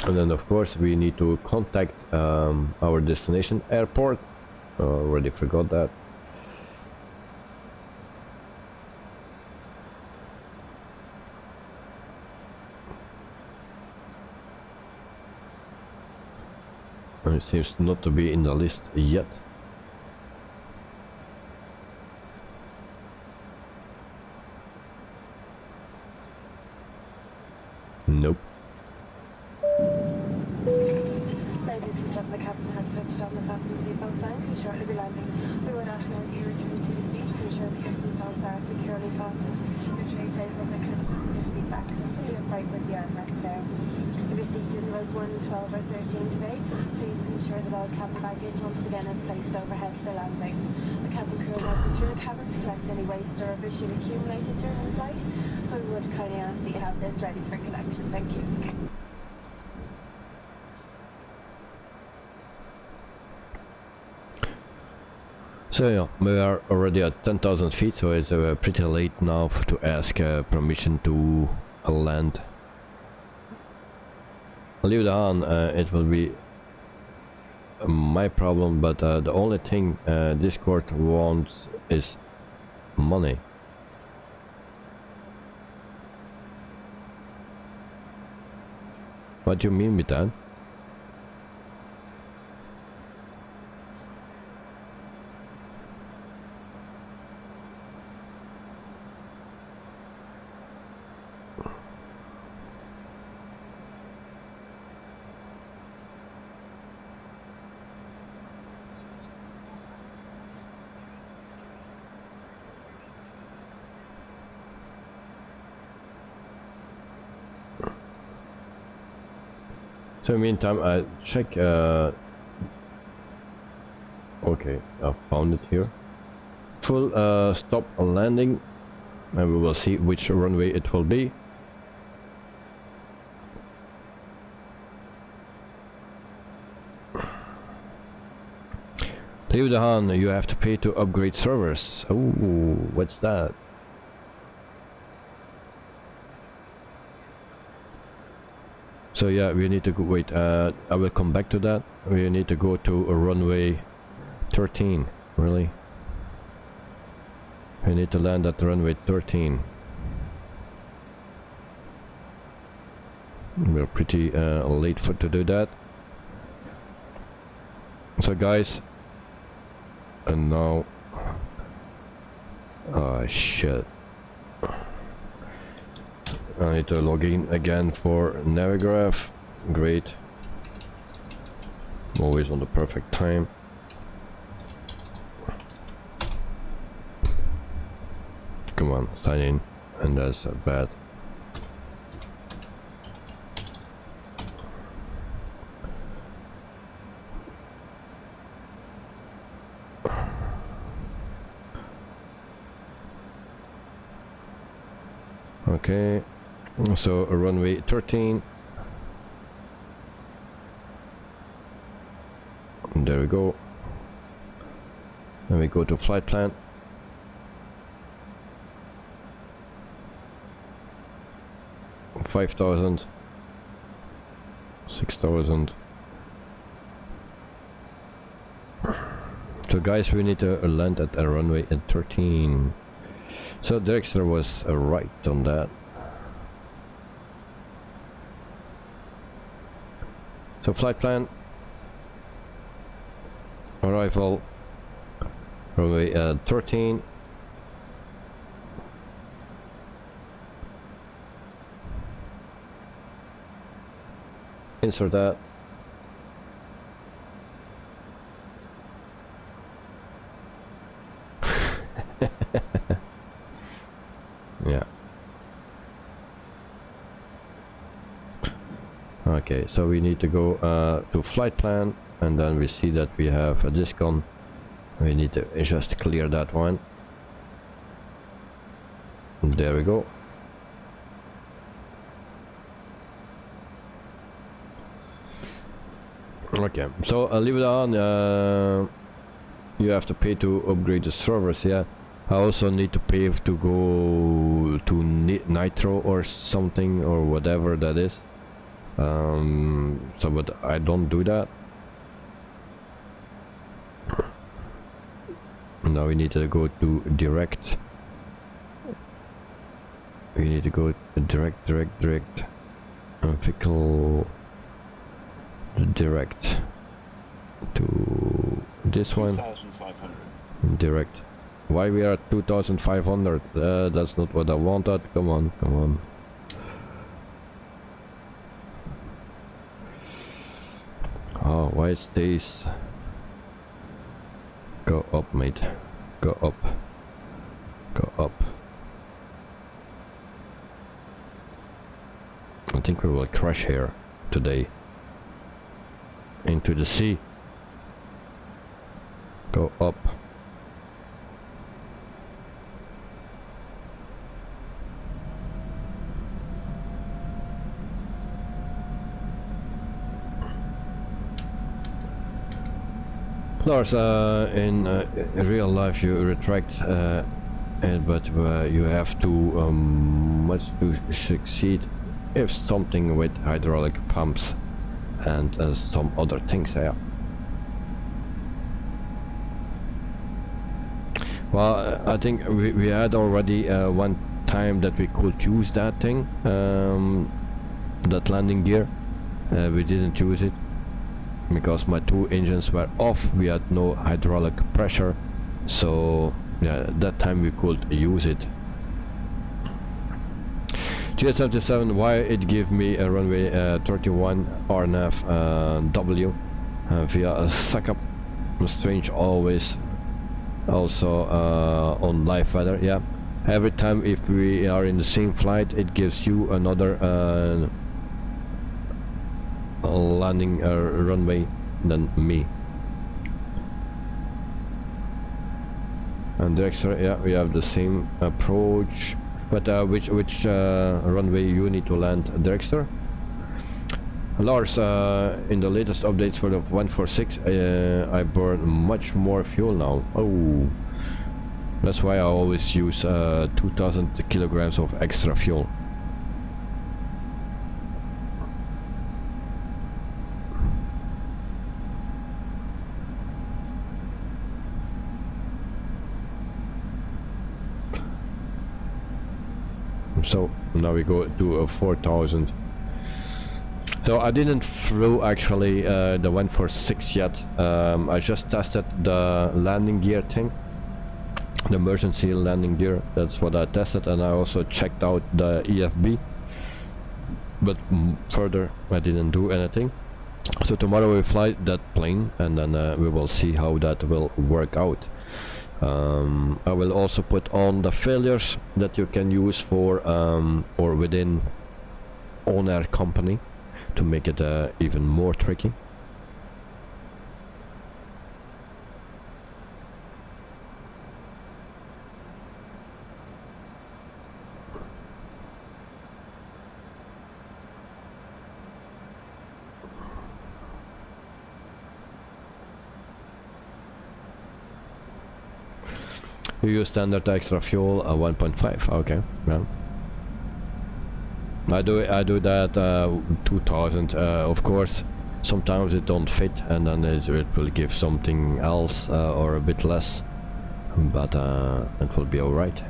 And then of course we need to contact our destination airport. Already forgot that. And it seems not to be in the list yet. Nope. Ladies and gentlemen, the captain has switched on the fasten seatbelt signs. We shortly be landing. We would ask now that you return to your seats to ensure that your seatbelts are securely fastened. Your tray tables are clipped and your seat backs are fully upright with the armrests down. If you're seated in rows 1, 12 or 13 today, please ensure that all cabin baggage once again is placed overhead for landing. The cabin crew will go through the cabin to collect any waste or rubbish you've accumulated during the flight, so we would kindly ask that you have this ready for collection. Thank you. So yeah, we are already at 10,000 feet, so it's pretty late now to ask permission to land. Leave it on, it will be my problem, but the only thing Discord wants is money. What do you mean with that? So in the meantime, I check. Okay, I found it here. Full stop on landing, and we will see which runway it will be. Leave the Han, you have to pay to upgrade servers. Oh, what's that? So yeah, we need to go, wait, I will come back to that. We need to go to a runway 13, really? We need to land at runway 13. We're pretty late to do that. So guys, and now, oh shit. I need to log in again for Navigraph. Great. Always on the perfect time. Come on, sign in. And that's bad. Okay. So runway 13. And there we go. And we go to flight plan. $5,000, $6,000. So guys, we need to land at a runway at 13. So Dexter was right on that. So flight plan, arrival, runway 13. Insert that. Yeah. Okay, so we need to go to flight plan, and then we see that we have a disk on. We need to just clear that one. There we go. Okay, so leave it on. You have to pay to upgrade the servers. Yeah, I also need to pay to go to Nitro or something, or whatever that is. So but I don't do that. Now we need to go to direct. We need to go direct vehicle direct to this one. 2,500. Direct. Why we are at 2,500? That's not what I wanted. Come on, come on. Oh, why it stays? Go up, mate. Go up. Go up. I think we will crash here today. Into the sea. Go up. Lars, in real life you retract it, but you have to much to succeed if something with hydraulic pumps and some other things there. Well, I think we had already one time that we could use that thing, that landing gear. We didn't use it because my two engines were off. We had no hydraulic pressure, so yeah, that time we could use it. GS77, why it gave me a runway 31 RNAV W via a suck-up. Strange always. Also on live weather, yeah. Every time if we are in the same flight, it gives you another landing runway than me. And the extra, yeah, we have the same approach. But which runway you need to land, Dragster? Lars, in the latest updates for the 146, I burn much more fuel now. Oh, that's why I always use 2,000 kilograms of extra fuel. So now we go to 4,000. So I didn't flew actually the 146 yet. I just tested the landing gear thing, the emergency landing gear. That's what I tested, and I also checked out the EFB. But further, I didn't do anything. So tomorrow we fly that plane, and then we will see how that will work out. I will also put on the failures that you can use for or within on-air company to make it even more tricky. You use standard extra fuel 1.5. Okay, yeah. I do that 2,000. Of course, sometimes it don't fit, and then it will give something else or a bit less, but it will be all right.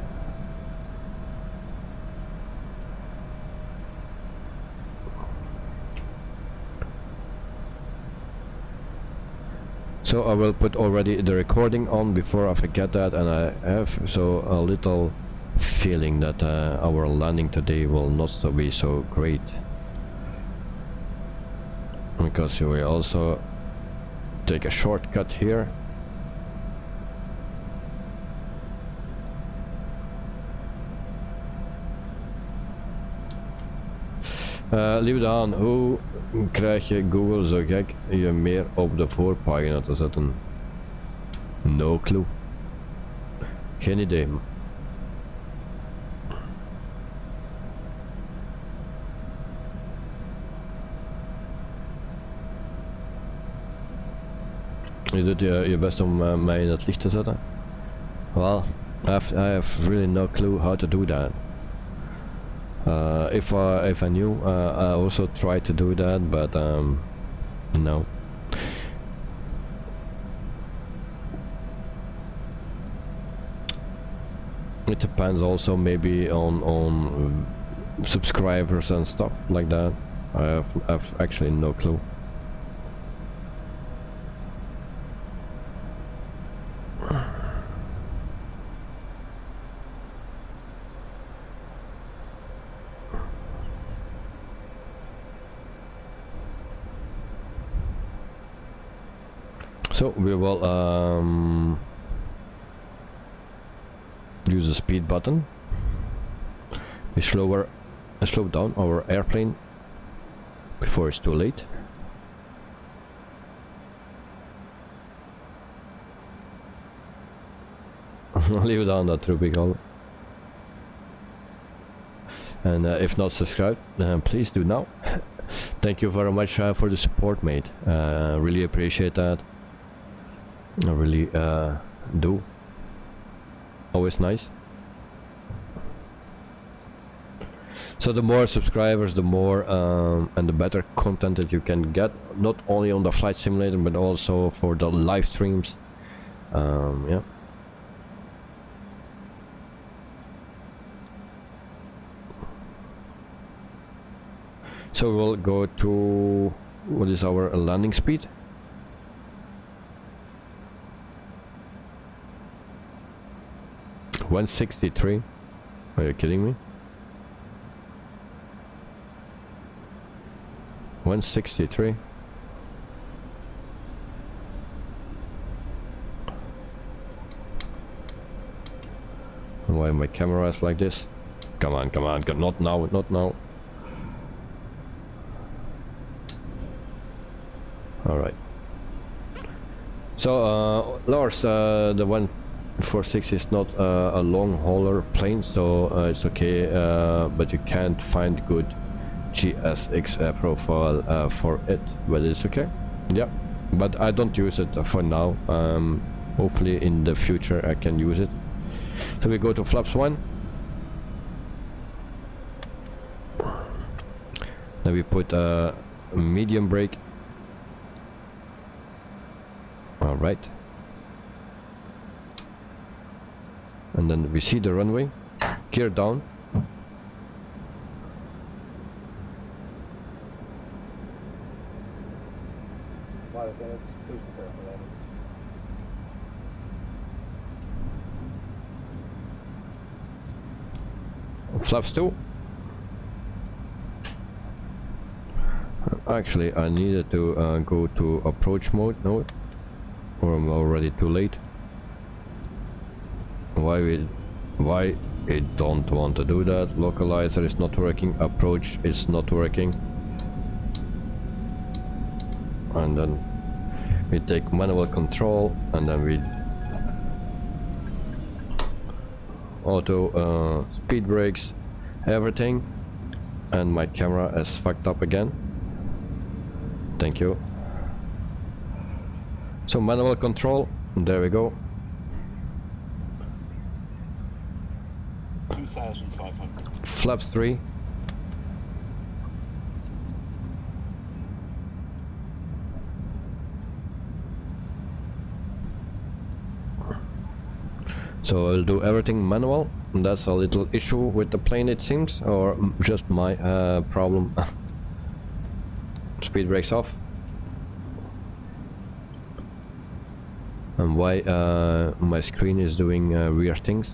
So I will put already the recording on before I forget that, and I have so a little feeling that our landing today will not be so great, because we also take a shortcut here. Lieve aan, hoe krijg je Google zo gek je meer op de voorpagina te zetten? No clue. Geen idee. Je doet je best om mij in het licht te zetten? Well, I have really no clue how to do that. If I knew, I also tried to do that, but no. It depends also maybe on subscribers and stuff like that. I have actually no clue. So we will use the speed button. We slow down our airplane before it's too late. Leave it on that Ruby call. And if not subscribed, please do now. Thank you very much for the support, mate. Really appreciate that. I really do. Always nice. So the more subscribers, the more and the better content that you can get, not only on the flight simulator but also for the live streams. Yeah. So we'll go to, what is our landing speed? $163. Are you kidding me? 163. Why my camera is like this? Come on, not now, not now. Alright. So Lars, the 146 is not a long hauler plane, so it's okay, but you can't find good GSX profile for it, but it's okay. Yeah, but I don't use it for now. Hopefully in the future I can use it. So we go to flaps 1. Then we put a medium brake. Alright. And then we see the runway. Gear down. Flaps 2. Actually, I needed to go to approach mode. No, or I'm already too late. Why it don't want to do that? Localizer is not working. Approach is not working. And then we take manual control, and then we auto speed brakes, everything, and my camera is fucked up again. Thank you. So manual control, there we go. 2,500. Flaps 3. So I'll do everything manual, and that's a little issue with the plane, it seems, or just my problem. Speed brakes off. And why my screen is doing weird things.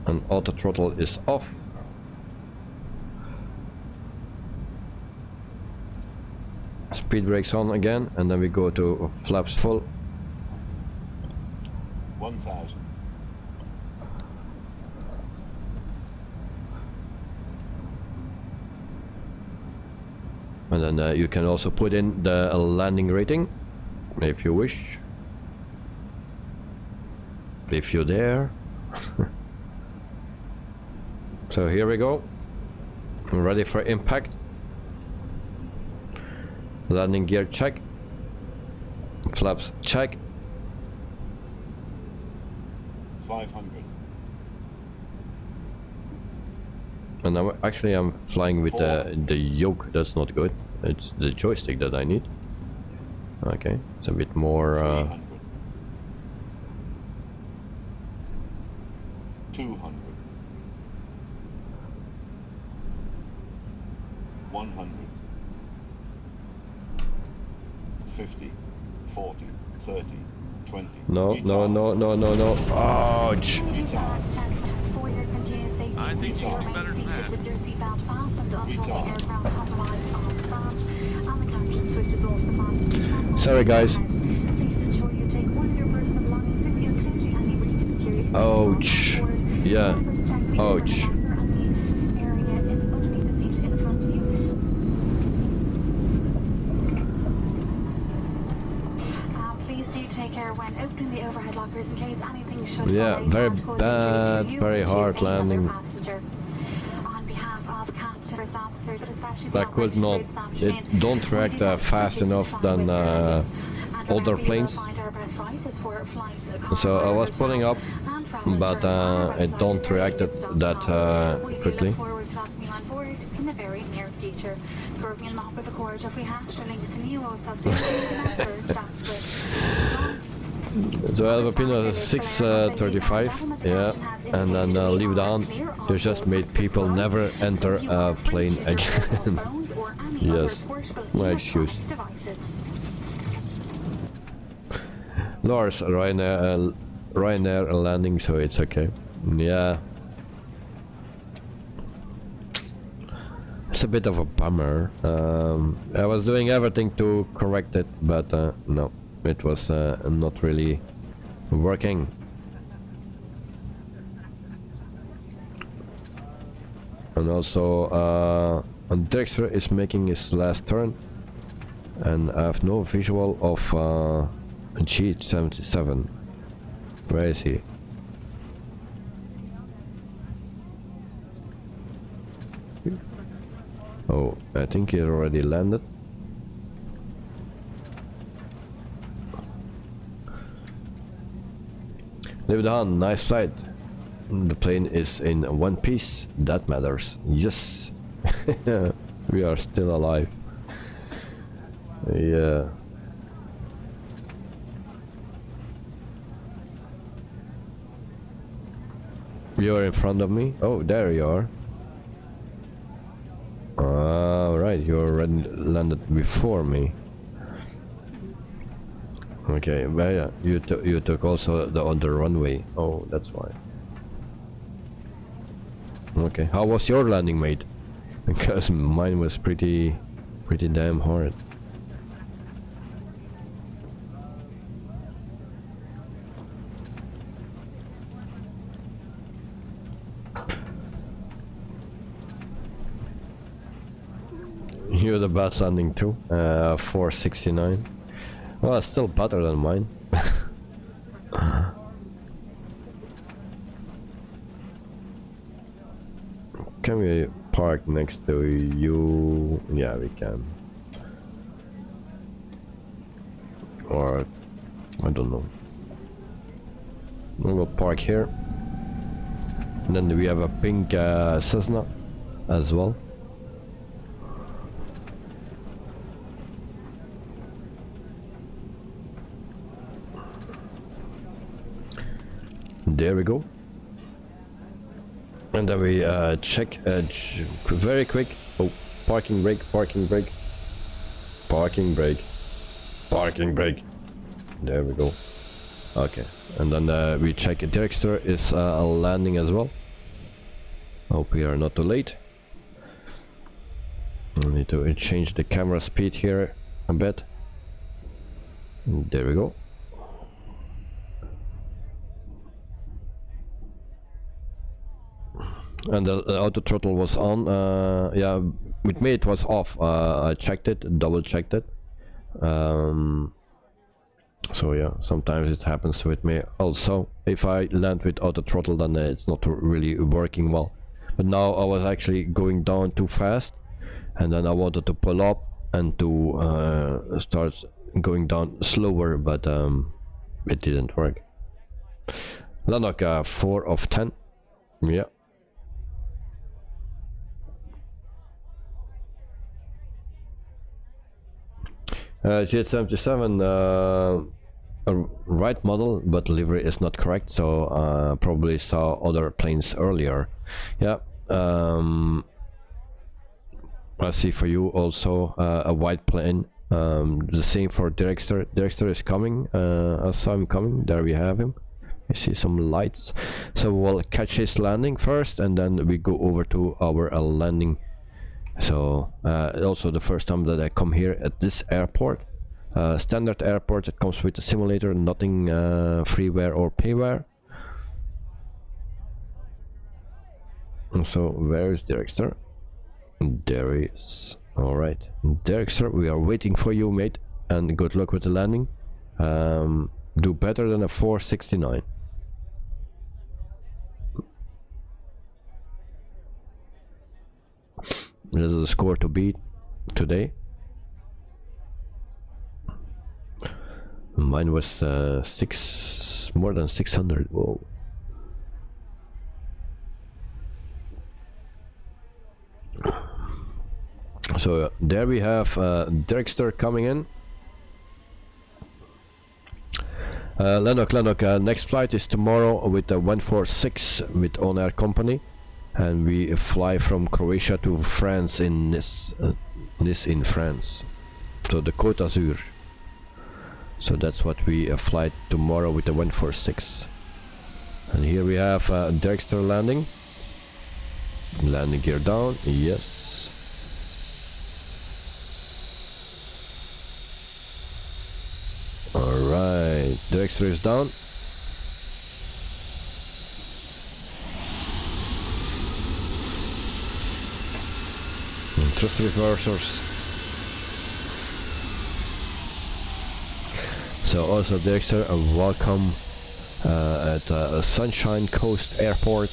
And auto throttle is off. Speed brakes on again, and then we go to flaps full. 1000. And then you can also put in the landing rating if you wish. If you're there. So here we go. I'm ready for impact. Landing gear check. Flaps check. 500. And I'm flying with the yoke. That's not good. It's the joystick that I need. Okay, it's a bit more 200. 100. 50. 40. 30. 20. no. Ouch. I think you can do better than that. With your seatbelt fastened until the aircraft has arrived on stand and the captain switches off the fan. Sorry guys. Please ensure you take one of your personal belongings with you, including any reach security. Ouch. Yeah. Ouch. When opening the overhead lockers in case anything should Yeah, fall very out, bad, very hard landing. On behalf of Captain Thrustmaster, but especially That could not, it don't react fast enough than other planes. So I was pulling up, but it don't react that quickly. In the very near future. So I have a pin of 635, yeah, and then leave down. You just made people never enter a plane again. Yes, my excuse. Lars, Ryanair landing, so it's okay. Yeah. It's a bit of a bummer. I was doing everything to correct it, but no, it was not really working. And also, Dexter is making his last turn, and I have no visual of G77. Where is he? Oh, I think he already landed. Live on, nice flight. The plane is in one piece. That matters. Yes. We are still alive. Yeah. You're in front of me? Oh, there you are. Right, you already landed before me. Okay, well, yeah, you took also the other runway. Oh, that's why. Okay, how was your landing, mate? Because mine was pretty damn hard. You're the best landing too. 469. Well, it's still better than mine. Can we park next to you? Yeah, we can. Or I don't know. We'll park here. And then we have a pink Cessna as well. There we go. And then we check very quick. Oh, parking brake, parking brake, parking brake, parking brake. There we go. Okay, and then we check Dexter is landing as well. Hope we are not too late. I need to change the camera speed here a bit. There we go. and the auto throttle was on. Yeah, with me it was off. I checked it, double checked it. So yeah, sometimes it happens with me also. If I land with auto throttle, then it's not really working well. But now I was actually going down too fast, and then I wanted to pull up and to start going down slower, but it didn't work. Lanok 4 of 10. Yeah. G77, a right model, but livery is not correct, so probably saw other planes earlier. Yeah. I see for you also a white plane. The same for Director. Director is coming. I saw him coming. There we have him. You see some lights. So we'll catch his landing first, and then we go over to our landing. So also the first time that I come here at this airport. Standard airport, it comes with a simulator, nothing freeware or payware. And so where is Director? There he is. Alright, Director, we are waiting for you, mate, and good luck with the landing. Do better than a 469. This is the score to beat today. Mine was more than 600. Whoa. So there we have Dragster coming in. Lennox, next flight is tomorrow with the 146 with On Air Company, and we fly from Croatia to France in Nice in France. So the Côte d'Azur. So that's what we fly tomorrow with the 146. And here we have Dragster landing. Landing gear down, yes. Alright, Dragster is down. And thrust reversers. So also Dragster, welcome at Sunshine Coast Airport.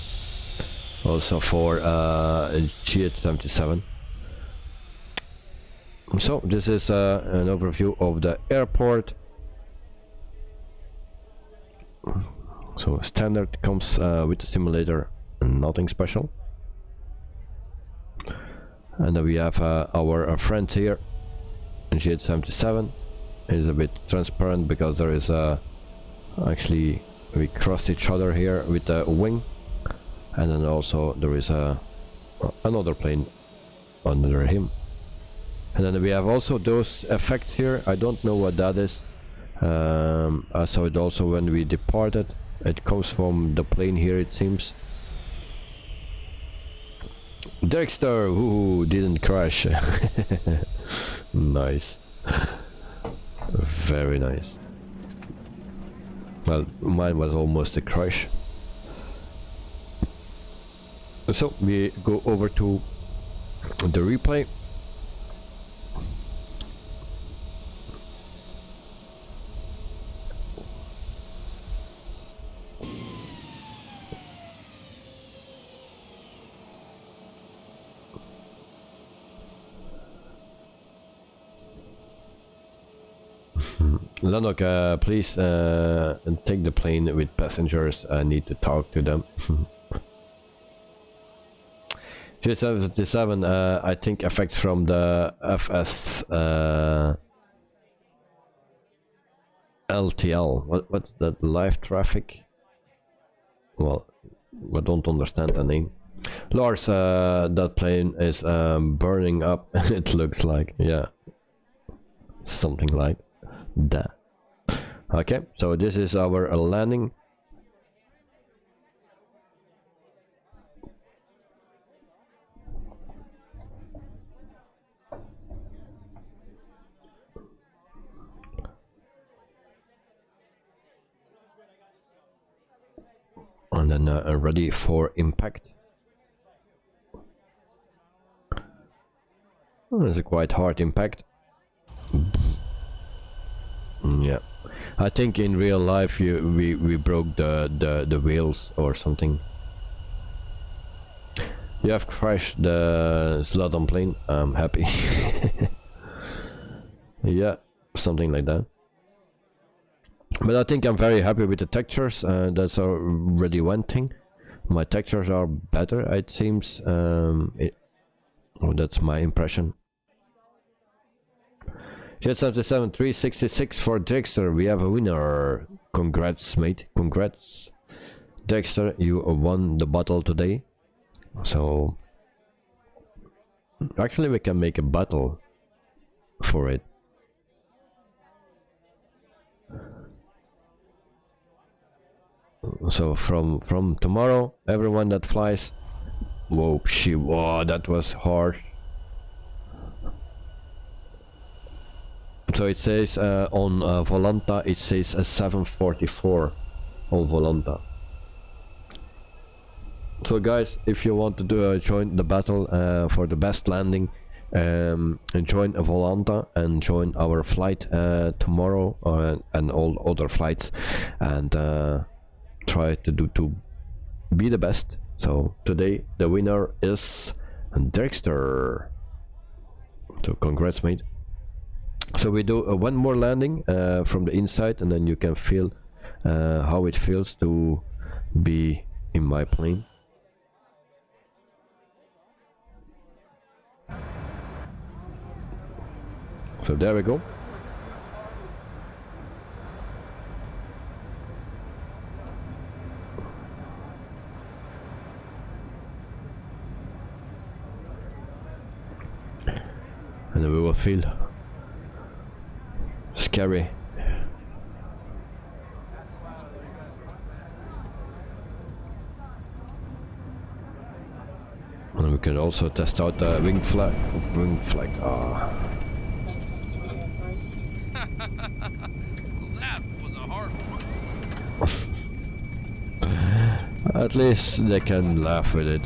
Also for GH77. So this is an overview of the airport. So standard comes with the simulator, nothing special. And then we have our friend here, GH77. Is a bit transparent because there is actually we crossed each other here with the wing. And then also there is another plane under him. And then we have also those effects here. I don't know what that is. I saw it also when we departed. It comes from the plane here, it seems. Dragster, who didn't crash. Nice. Very nice. Well, mine was almost a crash. So we go over to the replay. Lanok, please take the plane with passengers. I need to talk to them. G77, I think effects from the FS LTL. What's that? Live traffic? Well, I don't understand the name. Lars, that plane is burning up. It looks like, yeah, something like that. Okay, so this is our landing. And then ready for impact. Oh, it's a quite hard impact. Yeah, I think in real life we broke the wheels or something. You have crashed the Zlatan plane. I'm happy. Yeah, something like that. But I think I'm very happy with the textures. That's already one thing. My textures are better, it seems. That's my impression. Jet 77 366 for Dexter. We have a winner. Congrats, mate. Congrats, Dexter. You won the battle today. So actually, we can make a battle for it. So from tomorrow, everyone that flies. Whoa, whoa, that was harsh. So it says on Volanta, it says 744 on Volanta. So guys, if you want to join the battle for the best landing, join Volanta and join our flight tomorrow and all other flights, and try to be the best. So today the winner is Dexter. So congrats, mate. So we do one more landing from the inside, and then you can feel how it feels to be in my plane. So there we go. And then we will feel scary. And we can also test out the wing flag. That was a hard one. At least they can laugh with it.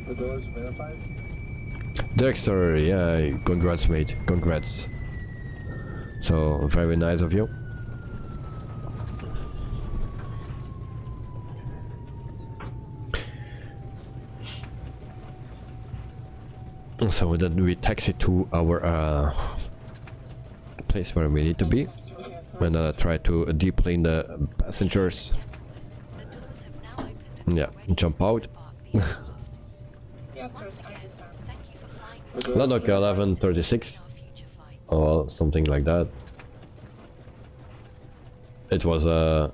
The doors verified? Dexter, yeah, congrats, mate, congrats. So very nice of you. So then we taxi to our place where we need to be, and then I try to deplane the passengers. Yeah, jump out. Landoc 1136 or something like that. It was a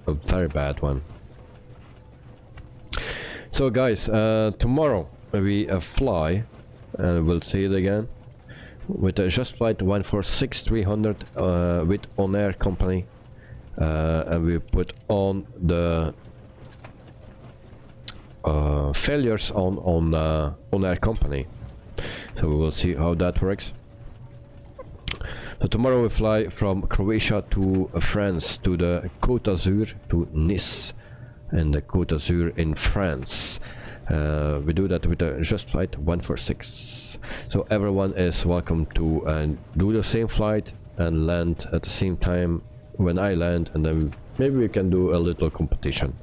very bad one. So guys, tomorrow we fly, and we'll see it again with a Just Flight 146-300 with On Air company, and we put on the failures on Air company. So we will see how that works. So tomorrow we fly from Croatia to France, to the Côte d'Azur, to Nice and the Côte d'Azur in France. We do that with a Just Flight 146. So everyone is welcome to do the same flight and land at the same time when I land, and then maybe we can do a little competition.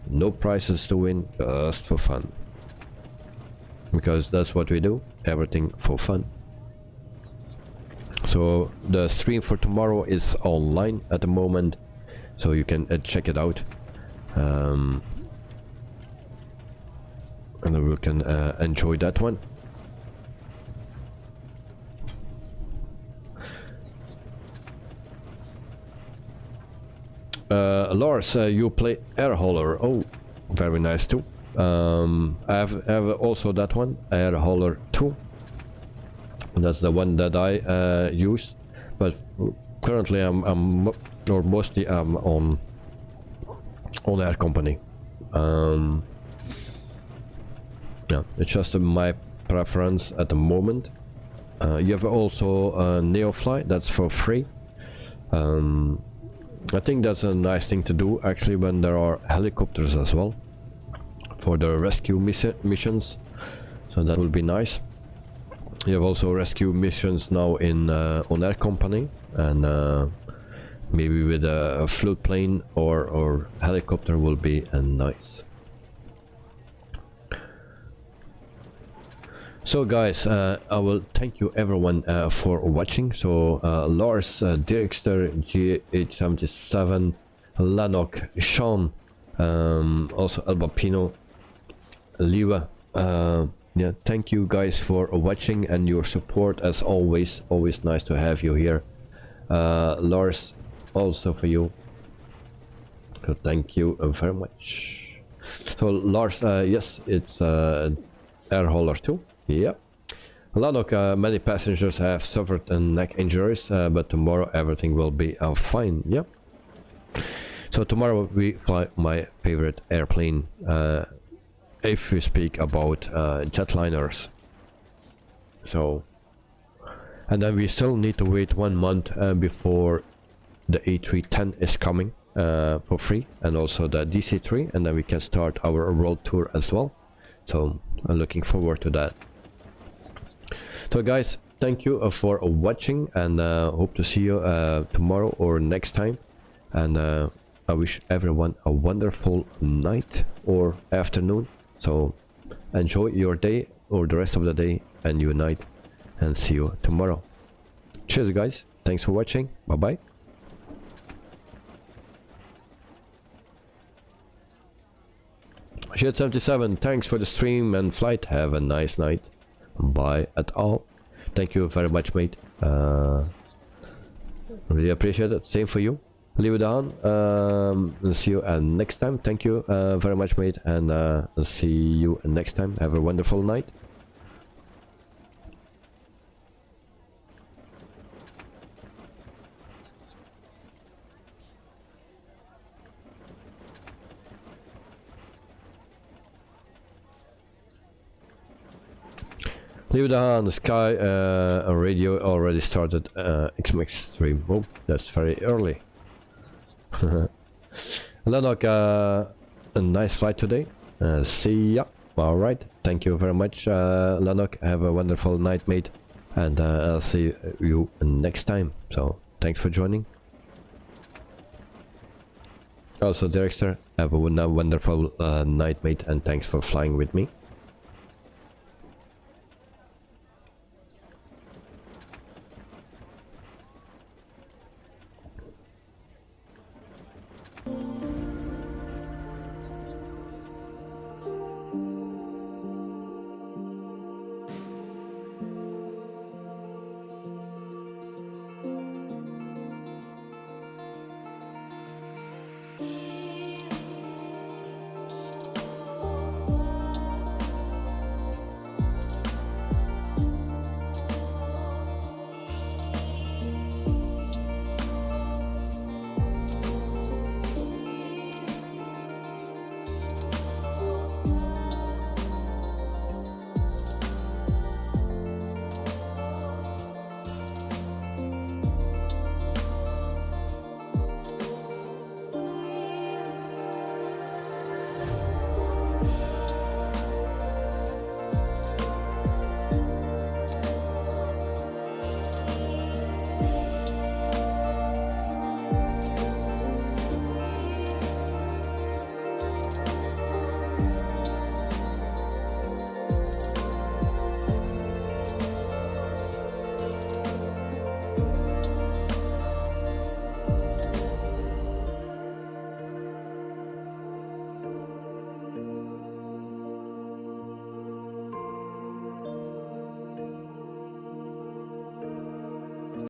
No prizes to win, just for fun. Because that's what we do, everything for fun. So the stream for tomorrow is online at the moment, so you can check it out. And then we can enjoy that one. Lars, you play Air Hauler. Oh, very nice too. I have also that one, Air Hauler 2. That's the one that I use, but currently I'm mostly on Air company. Yeah, it's just my preference at the moment. You have also Neofly, that's for free. I think that's a nice thing to do actually when there are helicopters as well for the rescue missions. so that will be nice. You have also rescue missions now in on Air Company, and maybe with a float plane or helicopter will be nice. So guys, I will thank you everyone for watching. So Lars, Dirkster, GH77, Lanok, Sean, also Albapino, Liva. Yeah, thank you guys for watching and your support as always. Always nice to have you here. Lars, also for you. So thank you very much. So Lars, yes, it's air hauler too. Yeah. Lanok, many passengers have suffered neck injuries, but tomorrow everything will be fine. Yeah. So tomorrow we fly my favorite airplane. If we speak about jetliners. So, and then we still need to wait 1 month before the A310 is coming for free, and also the DC-3, and then we can start our world tour as well. So I'm looking forward to that. So guys, thank you for watching, and hope to see you tomorrow or next time. And I wish everyone a wonderful night or afternoon. So enjoy your day or the rest of the day and your night, and see you tomorrow. Cheers guys, thanks for watching, bye bye. Shit77, thanks for the stream and flight, have a nice night. Bye at all. Thank you very much, mate. Really appreciate it, same for you. Leave it on. See you next time. Thank you very much, mate, and see you next time. Have a wonderful night. Leave it on. The sky radio already started XMX stream. Oh, that's very early. Lanok, a nice flight today. See ya. Alright, thank you very much, Lanok. Have a wonderful night, mate, and I'll see you next time. So thanks for joining. Also, Director, have a wonderful night, mate, and thanks for flying with me.